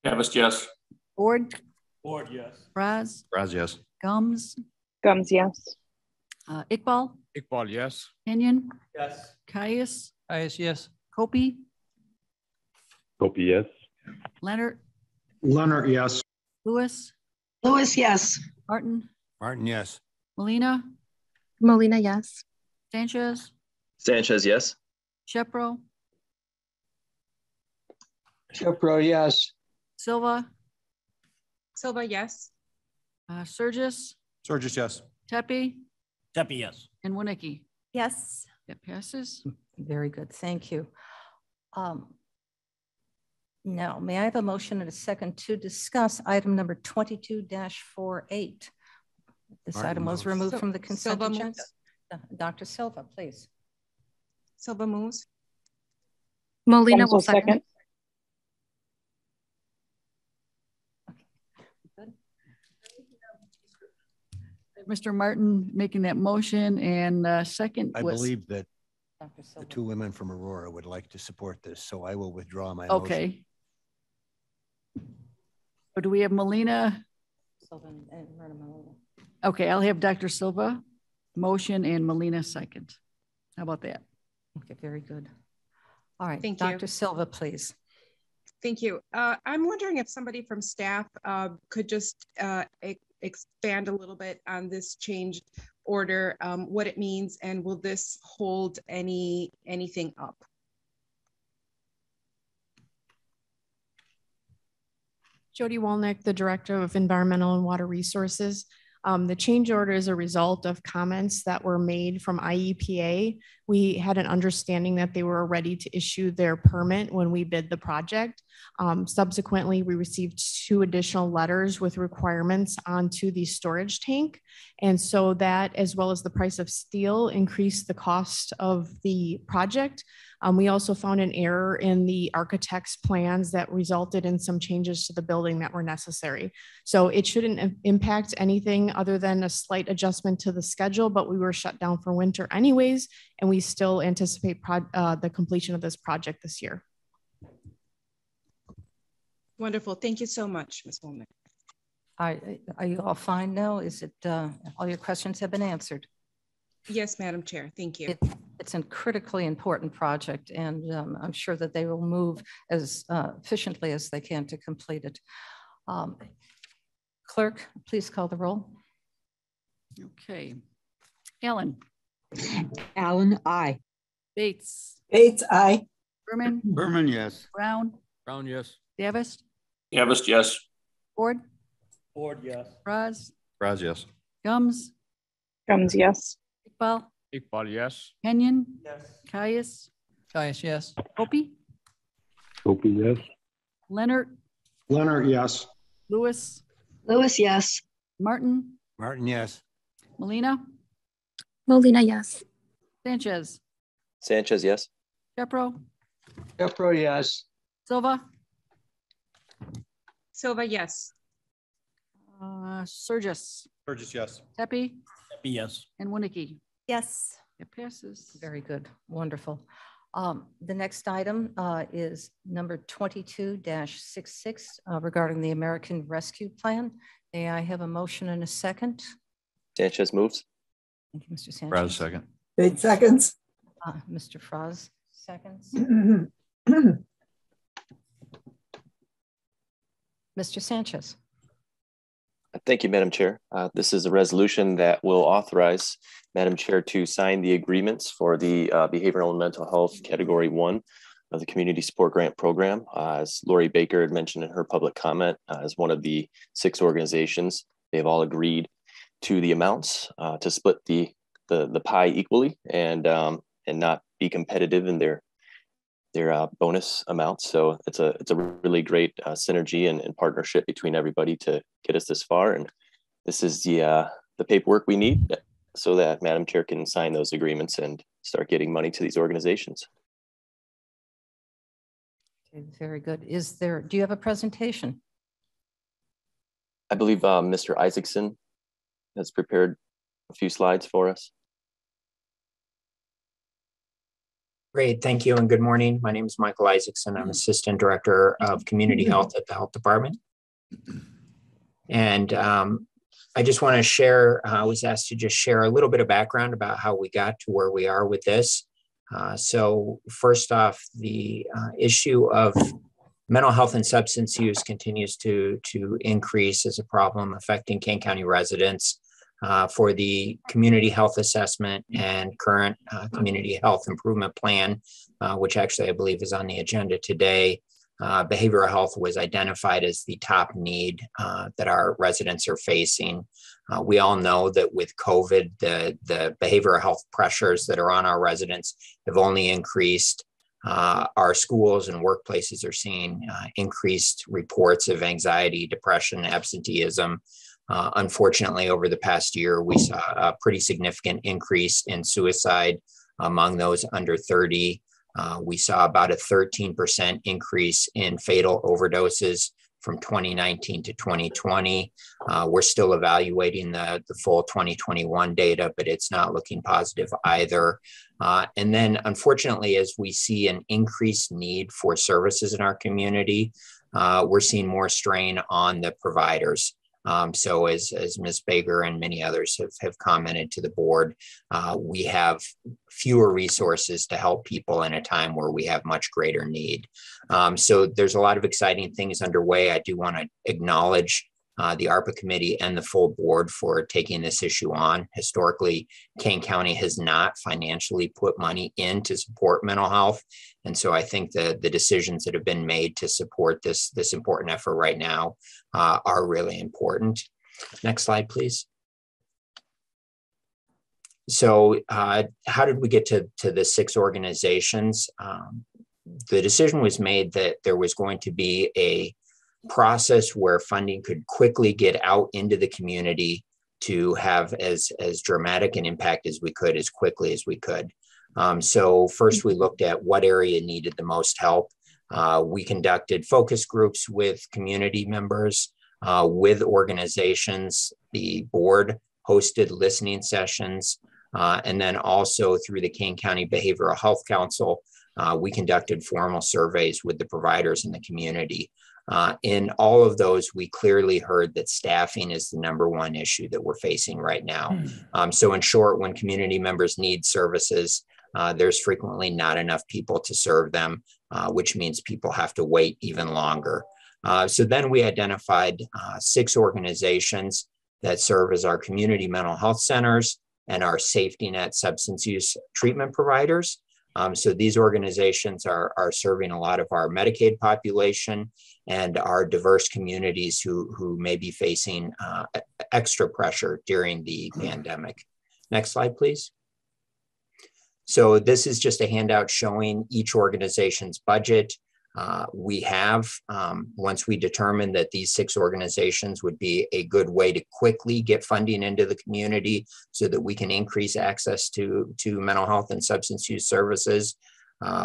Davis, yes. Ford. Ford, yes. Raz. Raz, yes. Gums. Gums, yes. Iqbal. Iqbal, yes. Kenyon. Yes. Caius. Caius, yes. Kopi. Kopi, yes. Leonard. Leonard, yes. Lewis. Lewis, yes. Martin. Martin, yes. Molina. Molina, yes. Sanchez. Sanchez, yes. Shepro. Shepro, yes. Silva. Silva, yes. Surgis. Surgis, yes. Tepe. Jeppy, yes. And Winicky. Yes. That passes. Very good. Thank you. Now, may I have a motion and a second to discuss item number 22-48? This Martin item was moves. removed from the consent Silva agenda. moves. Dr. Silva, please. Silva moves. Molina will second. Mr. Martin making that motion and second. I was, believe that the two women from Aurora would like to support this, so I will withdraw my okay. motion. Or do we have Molina? Okay, I'll have Dr. Silva motion and Molina second. How about that? Okay, very good. All right, Thank Dr. you. Silva, please. Thank you. I'm wondering if somebody from staff could just expand a little bit on this change order, what it means, and will this hold anything up? Jody Walnick, the Director of Environmental and Water Resources. The change order is a result of comments that were made from IEPA. We had an understanding that they were ready to issue their permit when we bid the project. Subsequently, we received 2 additional letters with requirements onto the storage tank. And so that, as well as the price of steel, increased the cost of the project. We also found an error in the architect's plans that resulted in some changes to the building that were necessary. So it shouldn't impact anything other than a slight adjustment to the schedule, but we were shut down for winter anyways, and we still anticipate the completion of this project this year. Wonderful. Thank you so much, Ms. Womack. Are you all fine now? Is it all your questions have been answered? Yes, Madam Chair. Thank you. It's a critically important project, and I'm sure that they will move as efficiently as they can to complete it. Clerk, please call the roll. Okay. Allen. Allen, aye. Bates. Bates, aye. Berman. Berman, yes. Brown. Brown, yes. Davis. Davis, yes. Ford. Ford, yes. Raz. Raz, yes. Gums. Gums, yes. Iqbal. Iqbal, yes. Kenyon. Yes. Caius. Caius, yes. Kopi. Kopi, yes. Leonard. Leonard, yes. Lewis. Lewis, yes. Martin. Martin, yes. Molina. Molina, yes. Sanchez. Sanchez, yes. Shepro. Shepro, yes. Silva. Silva, yes. Surges. Burgess, yes. Tepe, Yes. and Winnicke. Yes. It passes. Very good. Wonderful. The next item is number 22-66 regarding the American Rescue Plan. May I have a motion and a second? Sanchez moves. Thank you, Mr. Sanchez. Raz, second. 8 seconds. Mr. Fraz, seconds. Mr. Sanchez. Thank you, Madam Chair. This is a resolution that will authorize Madam Chair to sign the agreements for the Behavioral and Mental Health Category 1 of the Community Support Grant Program. As Lori Baker had mentioned in her public comment, as one of the 6 organizations, they've all agreed to the amounts to split the pie equally and not be competitive in their bonus amounts. So it's a really great synergy and partnership between everybody to get us this far. And this is the paperwork we need so that Madam Chair can sign those agreements and start getting money to these organizations. Okay, very good. Do you have a presentation? I believe Mr. Isaacson has prepared a few slides for us. Great, thank you and good morning. My name is Michael Isaacson. I'm Assistant Director of Community Health at the Health Department. And I just want to share, I was asked to just share a little bit of background about how we got to where we are with this. So first off, the issue of mental health and substance use continues to increase as a problem affecting Kane County residents. For the community health assessment and current community health improvement plan, which actually I believe is on the agenda today, behavioral health was identified as the top need that our residents are facing. We all know that with COVID, the behavioral health pressures that are on our residents have only increased. Our schools and workplaces are seeing increased reports of anxiety, depression, absenteeism. Unfortunately, over the past year, we saw a pretty significant increase in suicide among those under 30. We saw about a 13% increase in fatal overdoses from 2019 to 2020. We're still evaluating the full 2021 data, but it's not looking positive either. And then, unfortunately, as we see an increased need for services in our community, we're seeing more strain on the providers. So as Ms. Baker and many others have commented to the board, we have fewer resources to help people in a time where we have much greater need. So there's a lot of exciting things underway. I do want to acknowledge the ARPA committee and the full board for taking this issue on. Historically, Kane County has not financially put money in to support mental health. And so I think the decisions that have been made to support this important effort right now are really important. Next slide, please. So how did we get to the 6 organizations? The decision was made that there was going to be a process where funding could quickly get out into the community to have as dramatic an impact as we could, as quickly as we could. So first we looked at what area needed the most help. We conducted focus groups with community members, with organizations. The board hosted listening sessions. And then also through the Kane County Behavioral Health Council, we conducted formal surveys with the providers in the community. In all of those, we clearly heard that staffing is the #1 issue that we're facing right now. So in short, when community members need services, there's frequently not enough people to serve them, which means people have to wait even longer. So then we identified 6 organizations that serve as our community mental health centers and our safety net substance use treatment providers. So these organizations are serving a lot of our Medicaid population and our diverse communities who may be facing extra pressure during the pandemic. Next slide, please. So this is just a handout showing each organization's budget. We have, once we determined that these 6 organizations would be a good way to quickly get funding into the community so that we can increase access to mental health and substance use services,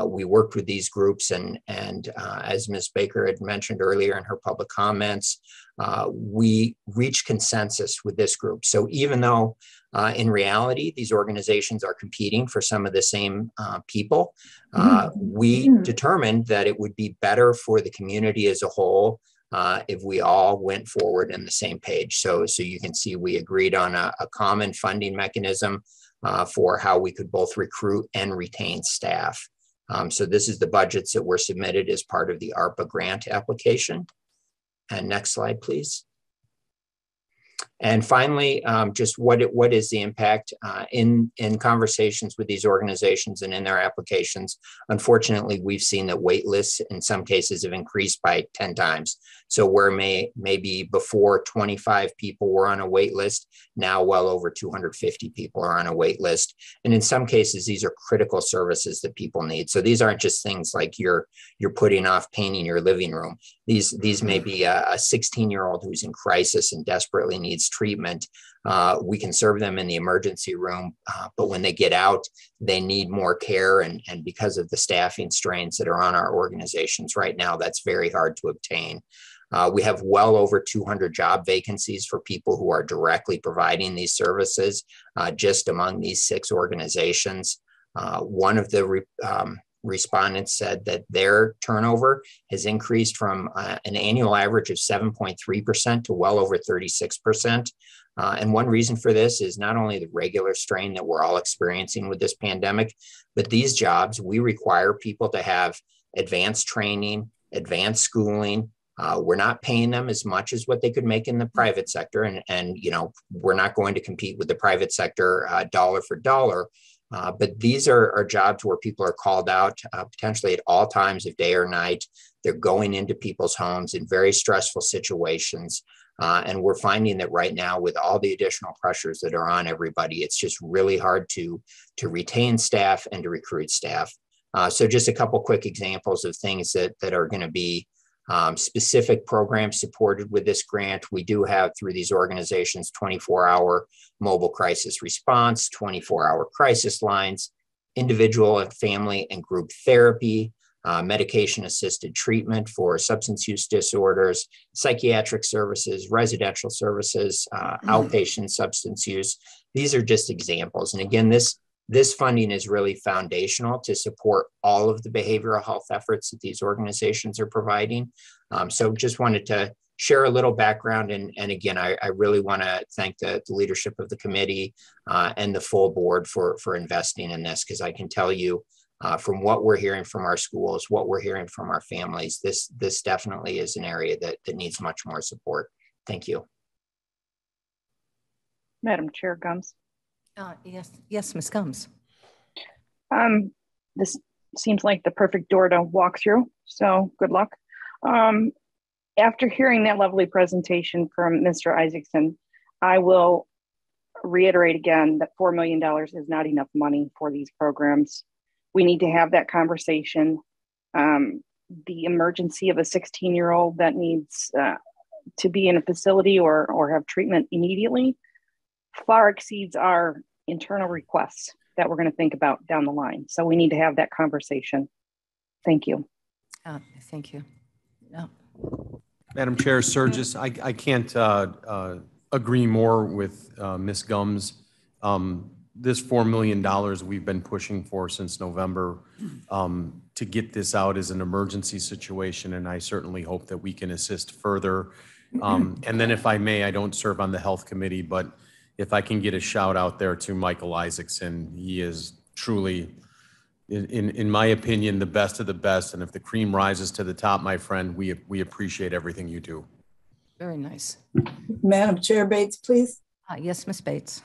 We worked with these groups and as Ms. Baker had mentioned earlier in her public comments, we reached consensus with this group. So even though in reality, these organizations are competing for some of the same people, we determined that it would be better for the community as a whole if we all went forward in the same page. So you can see we agreed on a common funding mechanism for how we could both recruit and retain staff. So this is the budgets that were submitted as part of the ARPA grant application. And next slide, please. And finally, just what is the impact in conversations with these organizations and in their applications? Unfortunately, we've seen that wait lists in some cases have increased by 10 times. So where maybe before 25 people were on a wait list, now well over 250 people are on a wait list. And in some cases, these are critical services that people need. So these aren't just things like you're putting off painting your living room. These may be a 16-year-old who's in crisis and desperately needs treatment. We can serve them in the emergency room, but when they get out, they need more care. And because of the staffing strains that are on our organizations right now, that's very hard to obtain. We have well over 200 job vacancies for people who are directly providing these services just among these 6 organizations. One of the respondents said that their turnover has increased from an annual average of 7.3% to well over 36%. And one reason for this is not only the regular strain that we're all experiencing with this pandemic, but these jobs, we require people to have advanced training, advanced schooling. We're not paying them as much as what they could make in the private sector. And you know, we're not going to compete with the private sector dollar for dollar. But these are jobs where people are called out potentially at all times of day or night. They're going into people's homes in very stressful situations. And we're finding that right now with all the additional pressures that are on everybody, it's just really hard to retain staff and to recruit staff. So just a couple quick examples of things that are going to be specific programs supported with this grant. We do have through these organizations 24-hour mobile crisis response, 24-hour crisis lines, individual and family and group therapy, medication-assisted treatment for substance use disorders, psychiatric services, residential services, outpatient substance use. These are just examples. And again, this funding is really foundational to support all of the behavioral health efforts that these organizations are providing. So just wanted to share a little background. And again, I really want to thank the leadership of the committee and the full board for investing in this, because I can tell you from what we're hearing from our schools, what we're hearing from our families, this definitely is an area that needs much more support. Thank you. Madam Chair Gumbs. Yes, Ms. Gumbs. This seems like the perfect door to walk through, so good luck. After hearing that lovely presentation from Mr. Isaacson, I will reiterate again that $4 million is not enough money for these programs. We need to have that conversation. The emergency of a 16-year-old that needs to be in a facility or have treatment immediately far exceeds our internal requests that we're going to think about down the line. So we need to have that conversation. Thank you. Thank you. Madam Chair, Surges, I can't agree more with Ms. Gumbs. This $4 million we've been pushing for since November to get this out as an emergency situation, and I certainly hope that we can assist further. And then if I may, I don't serve on the Health Committee, but if I can get a shout out there to Michael Isaacson, he is truly, in my opinion, the best of the best. And if the cream rises to the top, my friend, we appreciate everything you do. Very nice. Madam Chair Bates, please. Yes, Ms. Bates.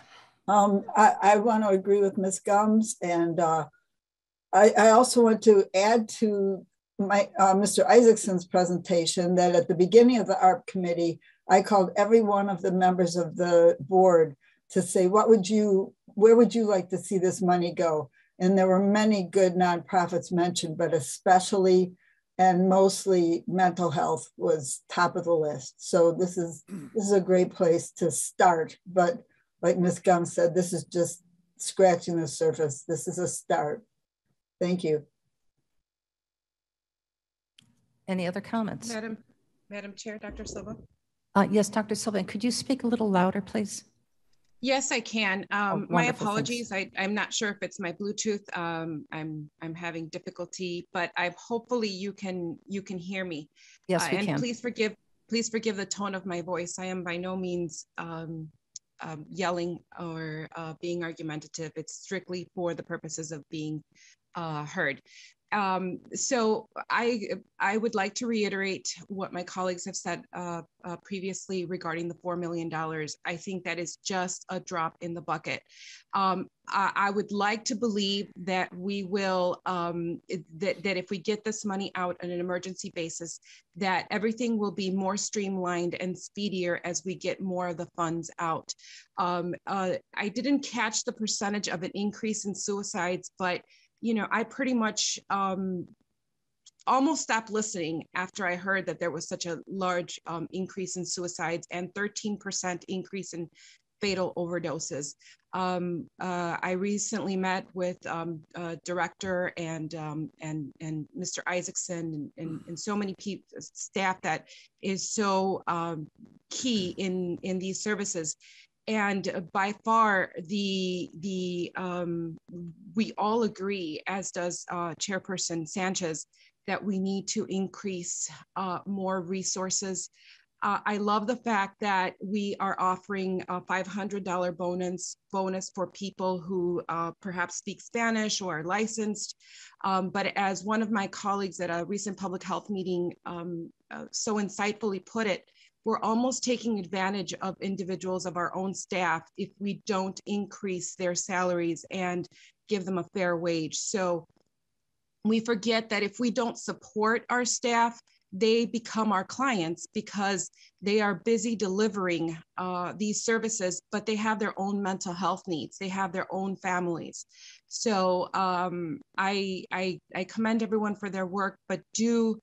I want to agree with Ms. Gumbs, and I also want to add to my Mr. Isaacson's presentation that at the beginning of the ARP committee, I called every one of the members of the board to say, where would you like to see this money go? And there were many good nonprofits mentioned, but especially and mostly mental health was top of the list. So this is a great place to start. But like Ms. Gumbs said, this is just scratching the surface. This is a start. Thank you. Any other comments? Madam Chair, Dr. Silva. Yes, Dr. Silva, could you speak a little louder, please? Yes, I can. My wonderful, apologies. I'm not sure if it's my Bluetooth. I'm having difficulty, but hopefully you can hear me. Yes, we and can. Please forgive the tone of my voice. I am by no means yelling or being argumentative. It's strictly for the purposes of being heard. So I would like to reiterate what my colleagues have said previously regarding the $4 million. I think that is just a drop in the bucket. I would like to believe that we will, that if we get this money out on an emergency basis, that everything will be more streamlined and speedier as we get more of the funds out. I didn't catch the percentage of an increase in suicides, but I pretty much almost stopped listening after I heard that there was such a large increase in suicides and 13% increase in fatal overdoses. I recently met with director and Mr. Isaacson and so many people, staff that is so key in these services. And by far, we all agree, as does Chairperson Sanchez, that we need to increase more resources. I love the fact that we are offering a $500 bonus for people who perhaps speak Spanish or are licensed. But as one of my colleagues at a recent public health meeting so insightfully put it, we're almost taking advantage of individuals of our own staff if we don't increase their salaries and give them a fair wage. So we forget that if we don't support our staff, they become our clients because they are busy delivering these services, but they have their own mental health needs. They have their own families. So I commend everyone for their work, but do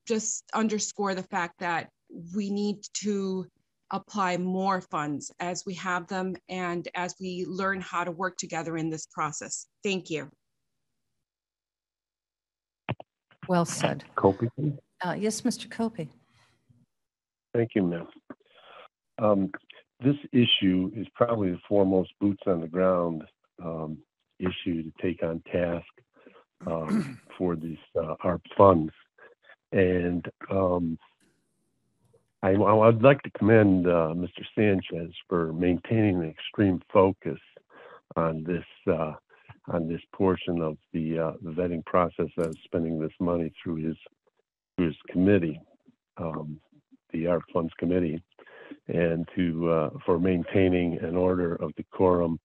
just underscore the fact that we need to apply more funds as we have them and as we learn how to work together in this process. Thank you. Well said. Copy. Yes, Mr. Copey. Thank you, ma'am. This issue is probably the foremost boots on the ground issue to take on task for these ARP funds. And I would like to commend Mr. Sanchez for maintaining an extreme focus on this portion of the vetting process of spending this money through his committee, the ARP Funds Committee, and for maintaining an order of decorum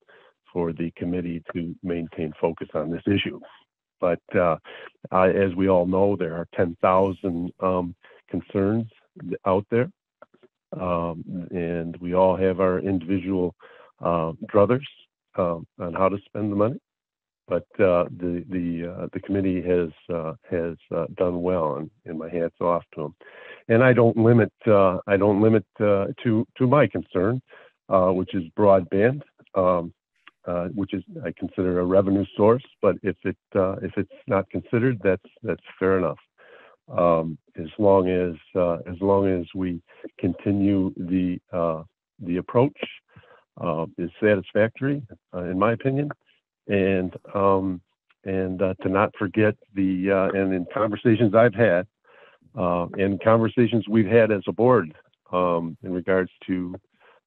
for the committee to maintain focus on this issue. But as we all know, there are 10,000 concerns out there, and we all have our individual druthers on how to spend the money. But the committee has done well, and my hat's off to them. And I don't limit to my concern, which is broadband. Which is I consider a revenue source, but if it's not considered, that's fair enough. As long as we continue the approach is satisfactory, in my opinion, and to not forget and in conversations I've had, and conversations we've had as a board in regards to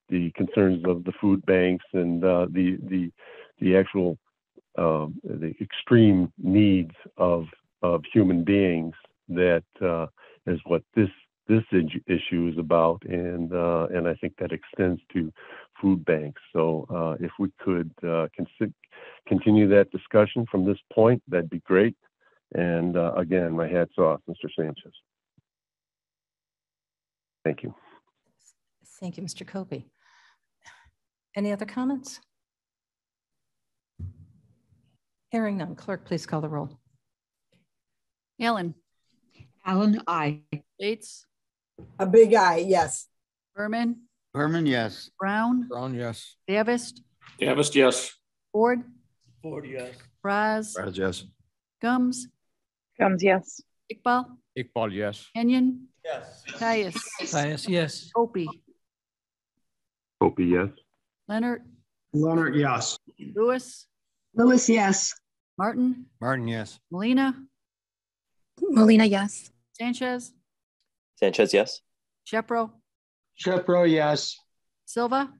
the concerns of the food banks and the actual the extreme needs of human beings, that is what this issue is about, and I think that extends to food banks. So if we could continue that discussion from this point, that'd be great. And again, my hat's off, Mr. Sanchez. Thank you. Thank you, Mr. Copey. Any other comments? Hearing none, clerk, please call the roll. Allen. Allen, aye. Bates. A big aye, yes. Berman. Berman, yes. Brown. Brown, yes. Davis. Davis, yes. Ford. Ford, yes. Raz. Raz, yes. Gums. Gums, yes. Iqbal? Iqbal, yes. Kenyon? Yes. Caius? Caius, yes. Opie? Opie, yes. Leonard? Leonard, yes. Lewis? Lewis, yes. Martin? Martin, yes. Molina? Molina, yes. Sanchez? Sanchez, yes. Shepro? Shepro, yes. Silva?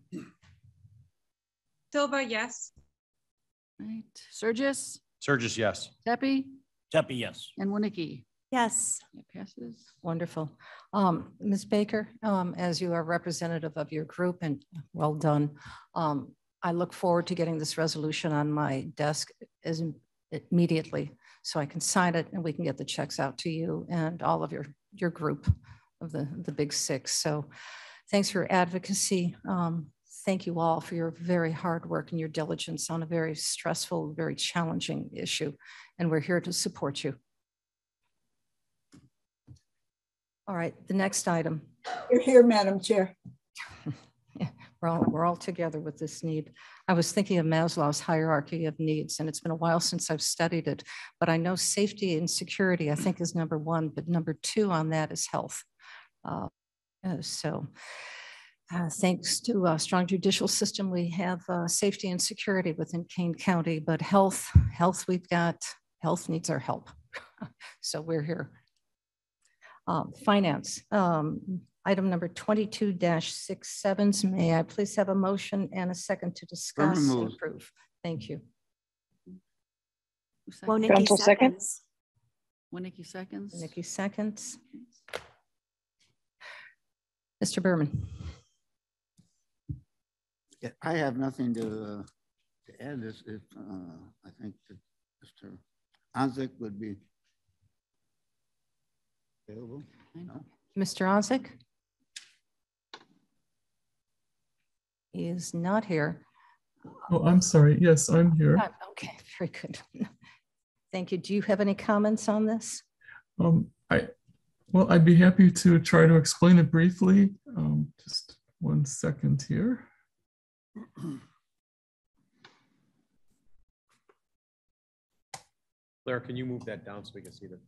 Silva, yes. Right. Surgis? Surgis, yes. Tepe? Tepe, yes. And Winicky? Yes. It passes. Wonderful. Ms. Baker, as you are representative of your group, and well done, I look forward to getting this resolution on my desk immediately so I can sign it and we can get the checks out to you and all of your group of the big six. So thanks for your advocacy. Thank you all for your very hard work and your diligence on a very stressful, very challenging issue. And we're here to support you. All right, the next item. You're here, Madam Chair. We're all together with this need. I was thinking of Maslow's hierarchy of needs, and it's been a while since I've studied it, but I know safety and security, I think, is number one, but number two on that is health. Thanks to a strong judicial system, we have safety and security within Kane County, but health needs our help. So we're here. Finance, item number 22-67. May I please have a motion and a second to discuss and approve? Thank you. Wonicky seconds. Winicky seconds. Winicky seconds. Mr. Berman. Yeah, I have nothing to add. This if I think that Mr. Anzik would be available. No. Mr. Onzik? He is not here. Oh, I'm sorry. Yes, I'm here. Okay, very good. Thank you. Do you have any comments on this? I'd be happy to try to explain it briefly. Just 1 second here. Claire, can you move that down so we can see them?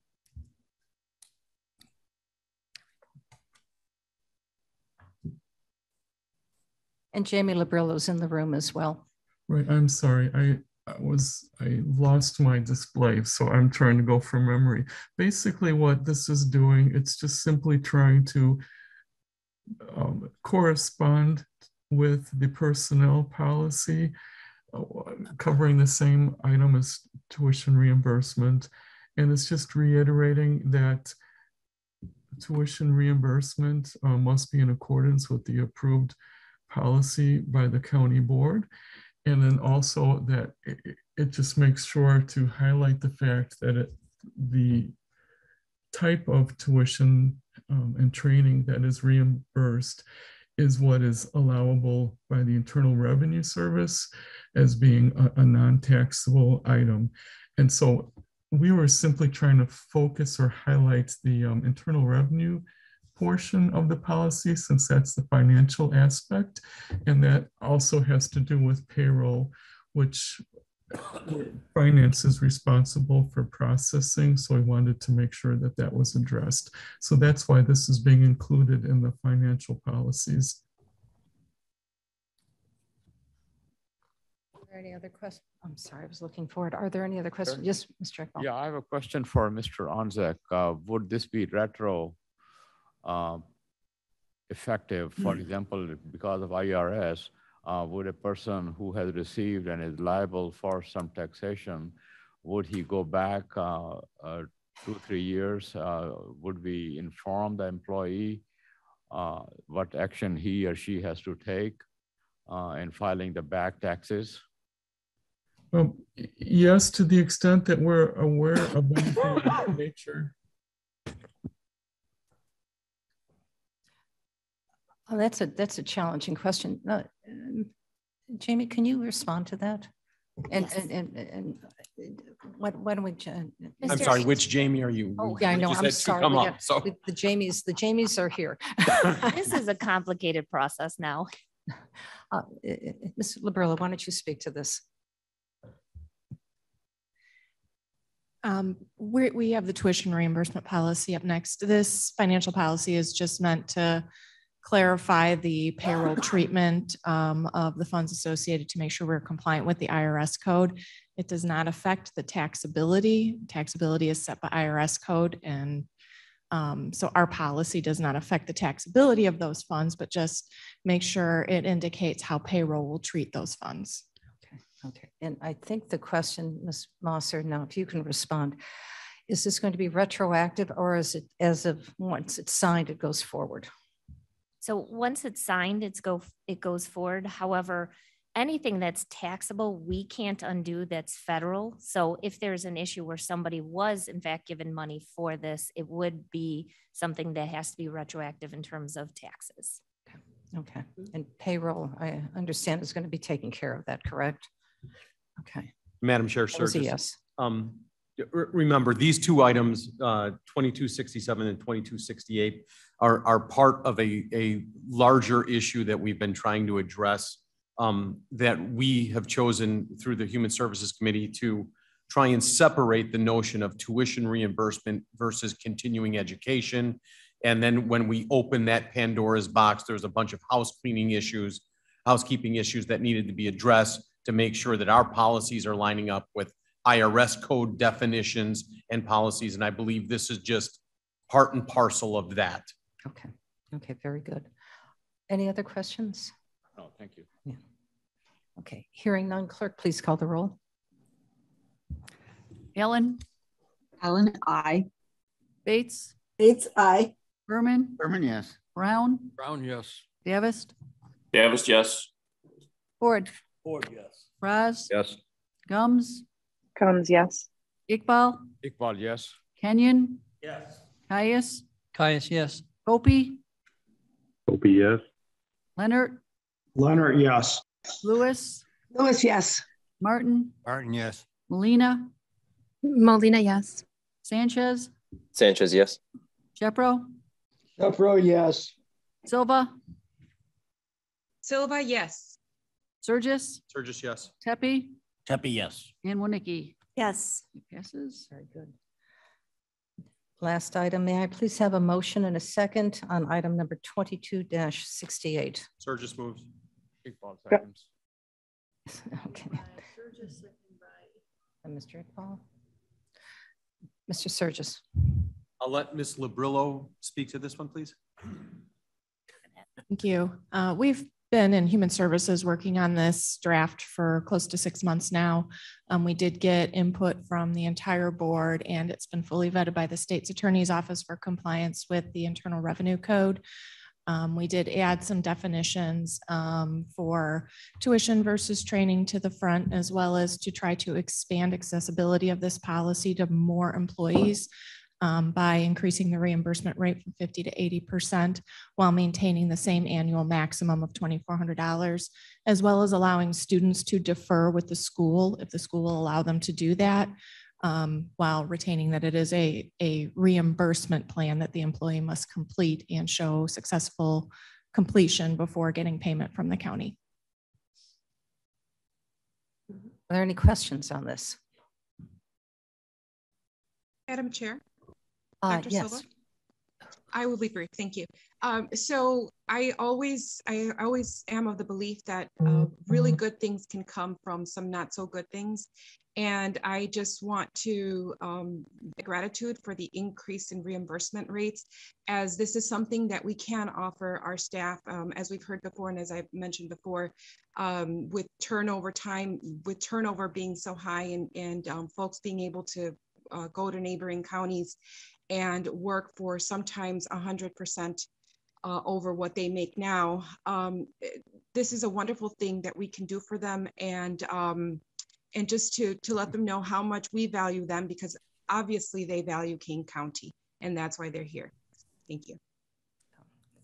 And Jamie Labrillo's in the room as well. Right, I'm sorry. I lost my display, so I'm trying to go from memory. Basically what this is doing, it's just simply trying to correspond with the personnel policy covering the same item as tuition reimbursement. And it's just reiterating that tuition reimbursement must be in accordance with the approved policy by the county board. And then also that it just makes sure to highlight the fact that the type of tuition and training that is reimbursed is what is allowable by the Internal Revenue Service as being a non-taxable item. And so we were simply trying to focus or highlight the internal revenue portion of the policy, since that's the financial aspect. And that also has to do with payroll, which finance is responsible for processing. So I wanted to make sure that that was addressed. So that's why this is being included in the financial policies. Are there any other questions? I'm sorry, I was looking forward. Are there any other questions? Yes, Mr. Ekbal. Yeah, I have a question for Mr. Onzek. Would this be retro effective? For example, because of IRS, would a person who has received and is liable for some taxation, would he go back 2-3 years? Would we inform the employee what action he or she has to take in filing the back taxes? Yes, to the extent that we're aware of anything of that nature. Oh, that's a challenging question. Jamie, can you respond to that? And Yes. and why don't we? I'm sorry, which Jamie are you? Oh, yeah, I know. I'm sorry. The Jamies are here. This is a complicated process now. Ms. Labrillo, why don't you speak to this? We have the tuition reimbursement policy up next. This financial policy is just meant to clarify the payroll treatment of the funds associated to make sure we're compliant with the IRS code. It does not affect the taxability. Taxability is set by IRS code, and so our policy does not affect the taxability of those funds, but just make sure it indicates how payroll will treat those funds. Okay, and I think the question, Ms. Mosser, now if you can respond, is this going to be retroactive, or is it as of once it's signed, it goes forward? So once it's signed, it goes forward. However, anything that's taxable, we can't undo. That's federal. So if there's an issue where somebody was in fact given money for this, it would be something that has to be retroactive in terms of taxes. Okay, and payroll, I understand, is going to be taking care of that, correct? Okay. Madam Chair, yes. Remember, these two items, 2267 and 2268, are part of a larger issue that we've been trying to address, that we have chosen through the Human Services Committee to try and separate the notion of tuition reimbursement versus continuing education. And then when we open that Pandora's box, there's a bunch of housekeeping issues that needed to be addressed to make sure that our policies are lining up with IRS code definitions and policies. And I believe this is just part and parcel of that. Okay. Okay, very good. Any other questions? No, thank you. Yeah. Okay, hearing none, clerk, please call the roll. Ellen? Ellen, aye. Bates? Bates, aye. Berman? Berman, yes. Brown? Brown, yes. Davis? Davis, yes. Ford? Ford, yes. Raz? Yes. Gums? Combs, yes. Iqbal? Iqbal, yes. Kenyon? Yes. Caius? Caius, yes. Gopi? Opie, yes. Leonard? Leonard, yes. Lewis? Lewis, yes. Martin? Martin, yes. Molina? Molina, yes. Sanchez? Sanchez, yes. Shepro? Shepro, yes. Silva? Silva, yes. Surgis? Surgis, yes. Tepe? Tepe, yes. And Winicky? Yes. It passes. Very good. Last item, may I please have a motion and a second on item number 22-68? Surgis moves. Iqbal seconds. Okay. And Mr. Iqbal? Mr. Surgis. I'll let Ms. Labrillo speak to this one, please. Thank you. We've been in Human Services working on this draft for close to 6 months now. We did get input from the entire board, and it's been fully vetted by the state's attorney's office for compliance with the Internal Revenue Code. We did add some definitions for tuition versus training to the front, as well as to try to expand accessibility of this policy to more employees by increasing the reimbursement rate from 50 to 80% while maintaining the same annual maximum of $2,400, as well as allowing students to defer with the school if the school will allow them to do that, while retaining that it is a reimbursement plan that the employee must complete and show successful completion before getting payment from the county. Are there any questions on this? Madam Chair? Yes. Silva? I will be brief, thank you. So I always am of the belief that really good things can come from some not so good things. And I just want to gratitude for the increase in reimbursement rates, as this is something that we can offer our staff, as we've heard before, and as I've mentioned before, with turnover being so high, and folks being able to go to neighboring counties and work for sometimes 100% over what they make now. This is a wonderful thing that we can do for them, and just to let them know how much we value them, because obviously they value Kane County, and that's why they're here. Thank you.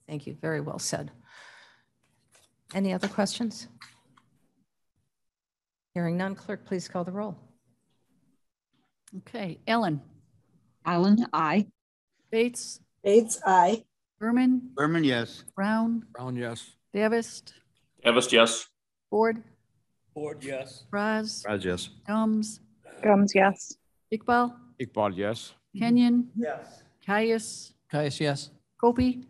Thank you, very well said. Any other questions? Hearing none, clerk, please call the roll. Okay, Ellen. Ellen, aye. Bates. Bates, aye. Berman. Berman, yes. Brown. Brown, yes. Davis. Davis, yes. Ford. Ford, yes. Raz. Raz, yes. Gums. Gums, yes. Iqbal. Iqbal, yes. Kenyon, Yes. Caius, Caius, yes. Kopi,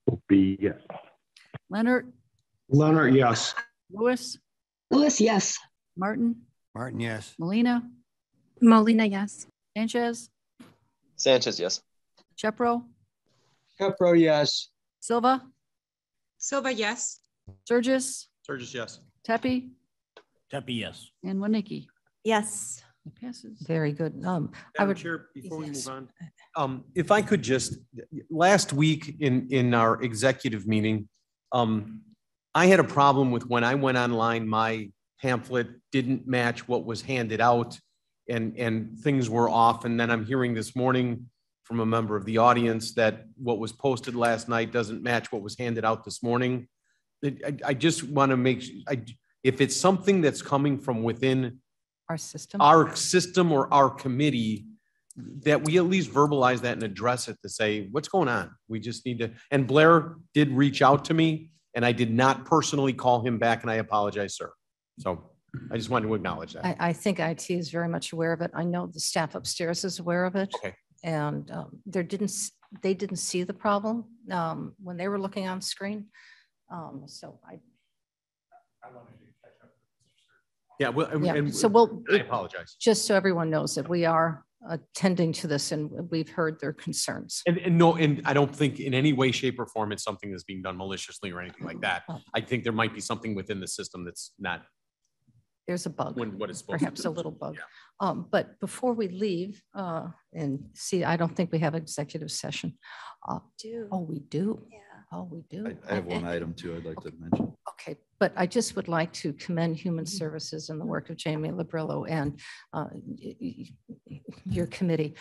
Kopi, yes. Leonard, Leonard, yes. Lewis, Lewis, yes. Martin, Martin, yes. Molina, Molina, yes. Sanchez, Sanchez, yes. Chepro, Pepro, yes. Silva, Silva, yes. Sturgis, Sturgis, yes. Tepe, Tepe, yes. and Winnicki. Yes. It passes. Very good. I Madam would, Chair, before we yes. move on, if I could just, last week in our executive meeting, I had a problem with when I went online, my pamphlet didn't match what was handed out and things were off. And then I'm hearing this morning from a member of the audience that what was posted last night doesn't match what was handed out this morning. I just want to make, if it's something that's coming from within our system, or our committee, that we at least verbalize that and address it to say, what's going on? We just need to, and Blair did reach out to me and I did not personally call him back and I apologize, sir. So I just wanted to acknowledge that. I think IT is very much aware of it. I know the staff upstairs is aware of it. Okay. And they didn't see the problem when they were looking on screen. So I wanted to catch up. Yeah, well, and so I apologize. Just so everyone knows that we are attending to this and we've heard their concerns. And no, and I don't think in any way, shape, or form it's something that's being done maliciously or anything like that. I think there might be something within the system that's not. There's a bug. What is supposed perhaps to a little bug. Yeah. But before we leave, and see, I don't think we have executive session. Oh, we do. Yeah. Oh, we do. I have one item too I'd like to mention. Okay, but I just would like to commend Human Services and the work of Jamie Labrillo and your committee.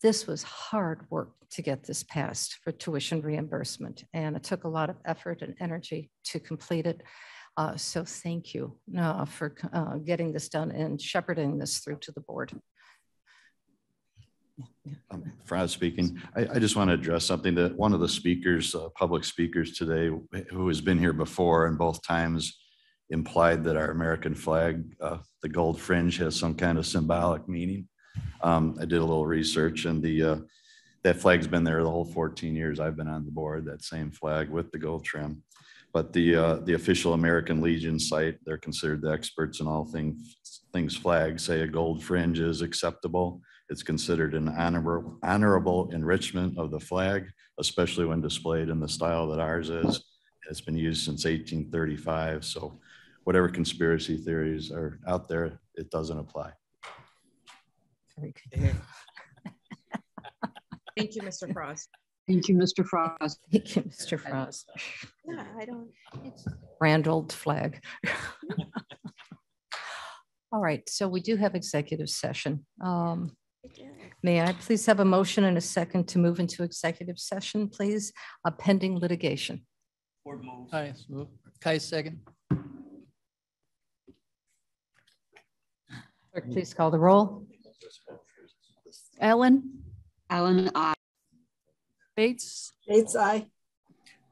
This was hard work to get this passed for tuition reimbursement, and it took a lot of effort and energy to complete it. So thank you for getting this done and shepherding this through to the board. Fraz speaking. I just want to address something that one of the speakers, public speakers today, who has been here before and both times implied that our American flag, the gold fringe, has some kind of symbolic meaning. I did a little research and that flag's been there the whole 14 years I've been on the board, that same flag with the gold trim. But the official American Legion site, they're considered the experts in all things flag, say a gold fringe is acceptable. It's considered an honorable enrichment of the flag, especially when displayed in the style that ours is. It's been used since 1835. So whatever conspiracy theories are out there, it doesn't apply. Very good. Thank you, Mr. Frost. Thank you, Mr. Frost. Thank you, Mr. Frost. Yeah, I don't. It's... Randall flag. All right, so we do have executive session. May I please have a motion and a second to move into executive session, please? Pending litigation. Board moves. Caius move. Caius second. Clerk, please call the roll. Allen. Allen, aye. Bates. Bates, aye.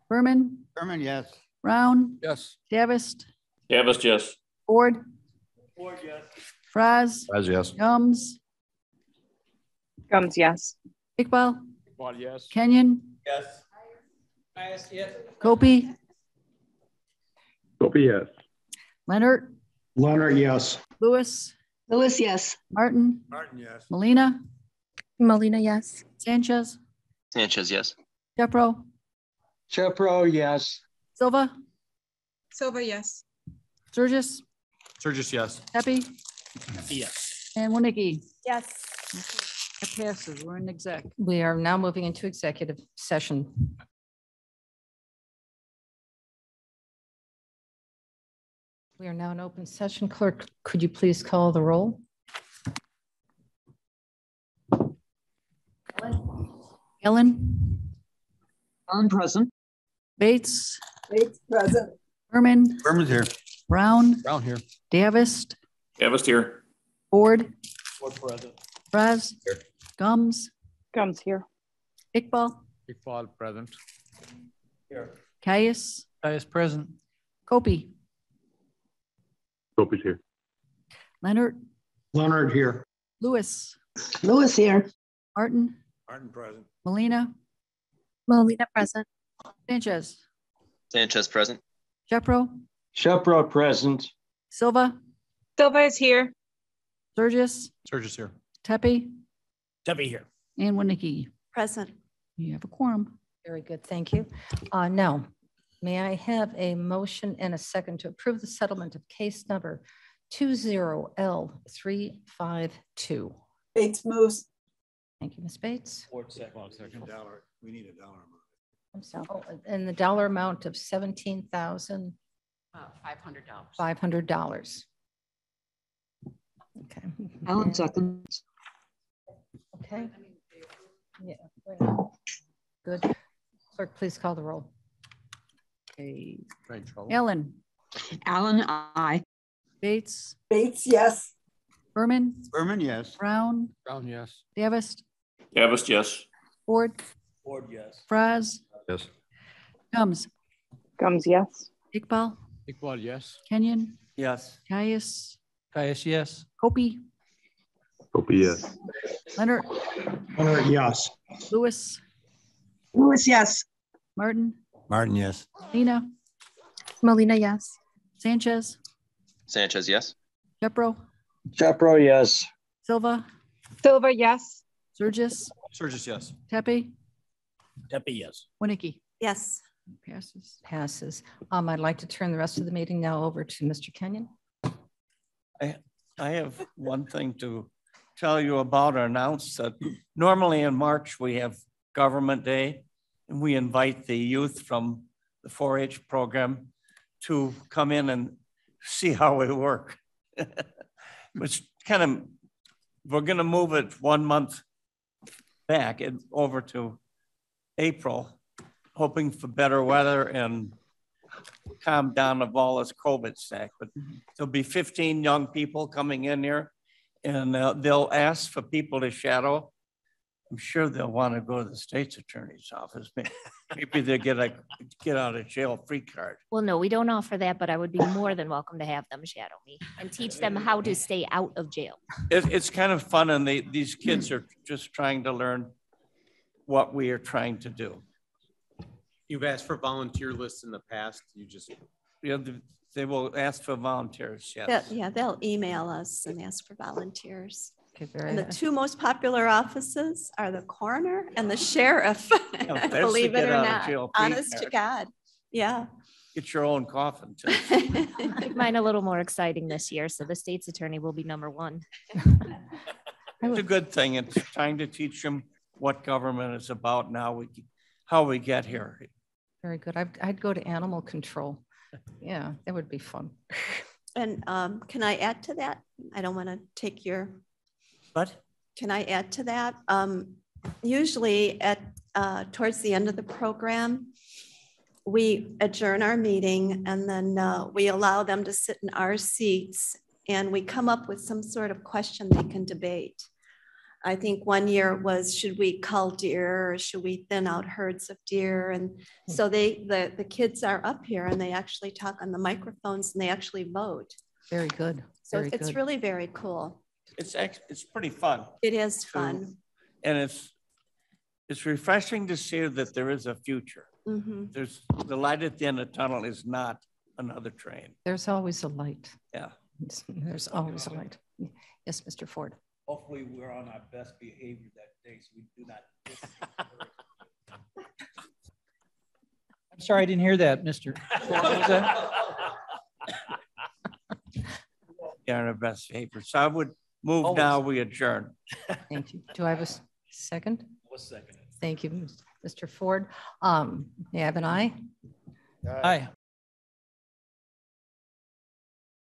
Berman. Berman, yes. Brown. Yes. Davis. Davis, yes. Ford. Ford, yes. Fraz. Fraz, yes. Gums. Gums, yes. Iqbal. Iqbal, yes. Kenyon. Yes. Caius, yes. Kopi. Kopi, yes. Leonard. Leonard, yes. Lewis. Lewis, yes. Martin. Martin, yes. Molina. Molina, yes. Sanchez. Sanchez, yes. Chepro. Chepro, yes. Silva. Silva, yes. Sturgis. Sturgis, yes. Tepe. Yes. And Winnicki. Yes. That passes. We're in exec. We are now moving into executive session. We are now in open session. Clerk, could you please call the roll? Ellen. Ellen, present. Bates. Bates, present. Berman. Berman's here. Brown. Brown here. Davis. Davis here. Ford. Ford present. Fraz. Here. Gums. Gums here. Iqbal. Iqbal, present. Here. Caius. Caius present. Kopi. Kopi's here. Leonard. Leonard here. Lewis. Lewis here. Martin, Martin present. Molina, Molina present. Sanchez, Sanchez present. Shepro, Shepro present. Silva, Silva is here. Sturgis, Sturgis here. Tepe, Debbie here. and Winnicki. Present. You have a quorum. Very good, thank you. Now, may I have a motion and a second to approve the settlement of case number 20L352? Bates moves. Thank you, Ms. Bates. Ford second. Dollar. We need a dollar amount. I'm sorry. Oh, and the dollar amount of $17,500. $500. Okay. Alan seconds. Okay. Yeah. Good. Clerk, please call the roll. Okay. Right, Charlie. Allen, Alan, aye. Bates, Bates, yes. Berman, Berman, yes. Brown, Brown, yes. Davis, Davis, yes. Ford, Ford, yes. Franz, Yes. Gums, yes. Iqbal, Iqbal, yes. Kenyon, Yes. Caius, Caius, yes. Kopi, Opie, yes. Leonard, Leonard, yes. Lewis, Lewis, yes. Martin, Martin, yes. Molina, Molina, yes. Sanchez, Sanchez, yes. Shepro, Shepro, yes. Silva, Silva, yes. Sturgis, Sturgis, yes. Tepe, Debbie, yes. Winnicki. Yes. Passes. Passes. I'd like to turn the rest of the meeting now over to Mr. Kenyon. I have one thing to tell you about or announce that normally in March we have Government Day and we invite the youth from the 4-H program to come in and see how we work. Which kind of, we're going to move it 1 month back and over to April, hoping for better weather and calm down of all this COVID stack. But there'll be 15 young people coming in here and they'll ask for people to shadow. I'm sure they'll want to go to the state's attorney's office. Maybe they'll get a get out of jail free card. Well, no, we don't offer that, but I would be more than welcome to have them shadow me and teach them how to stay out of jail. It's kind of fun, and these kids are just trying to learn what we are trying to do. You've asked for volunteer lists in the past. You just, they will ask for volunteers. Yes. Yeah, they'll email us and ask for volunteers. Okay, very And the good. two most popular offices are the coroner and the sheriff, believe it or not. Honest to God. Yeah. Get your own coffin too. Make mine a little more exciting this year. So the state's attorney will be #1. It's a good thing. It's trying to teach them what government is about now. How we get here. Very good. I'd go to animal control. Yeah, that would be fun. And can I add to that? I don't want to take your. What? Can I add to that? Usually at towards the end of the program, we adjourn our meeting and then we allow them to sit in our seats and we come up with some sort of question they can debate. I think one year was, should we cull deer or should we thin out herds of deer? And so the kids are up here and they actually talk on the microphones and they actually vote. Very good. So Very it's good. really very cool. It's pretty fun. It is fun. And it's refreshing to see that there is a future. Mm-hmm. There's the light at the end of the tunnel is not another train. There's always a light. Yeah. There's always a light. Yes, Mr. Ford. Hopefully we're on our best behavior that day, so we do not. I'm sorry, I didn't hear that, Mr. What was that? Yeah, on our best behavior. So I would move now, we adjourn. Thank you. Do I have a second? What's second? Thank you, Mr. Ford. May I have an aye? Aye.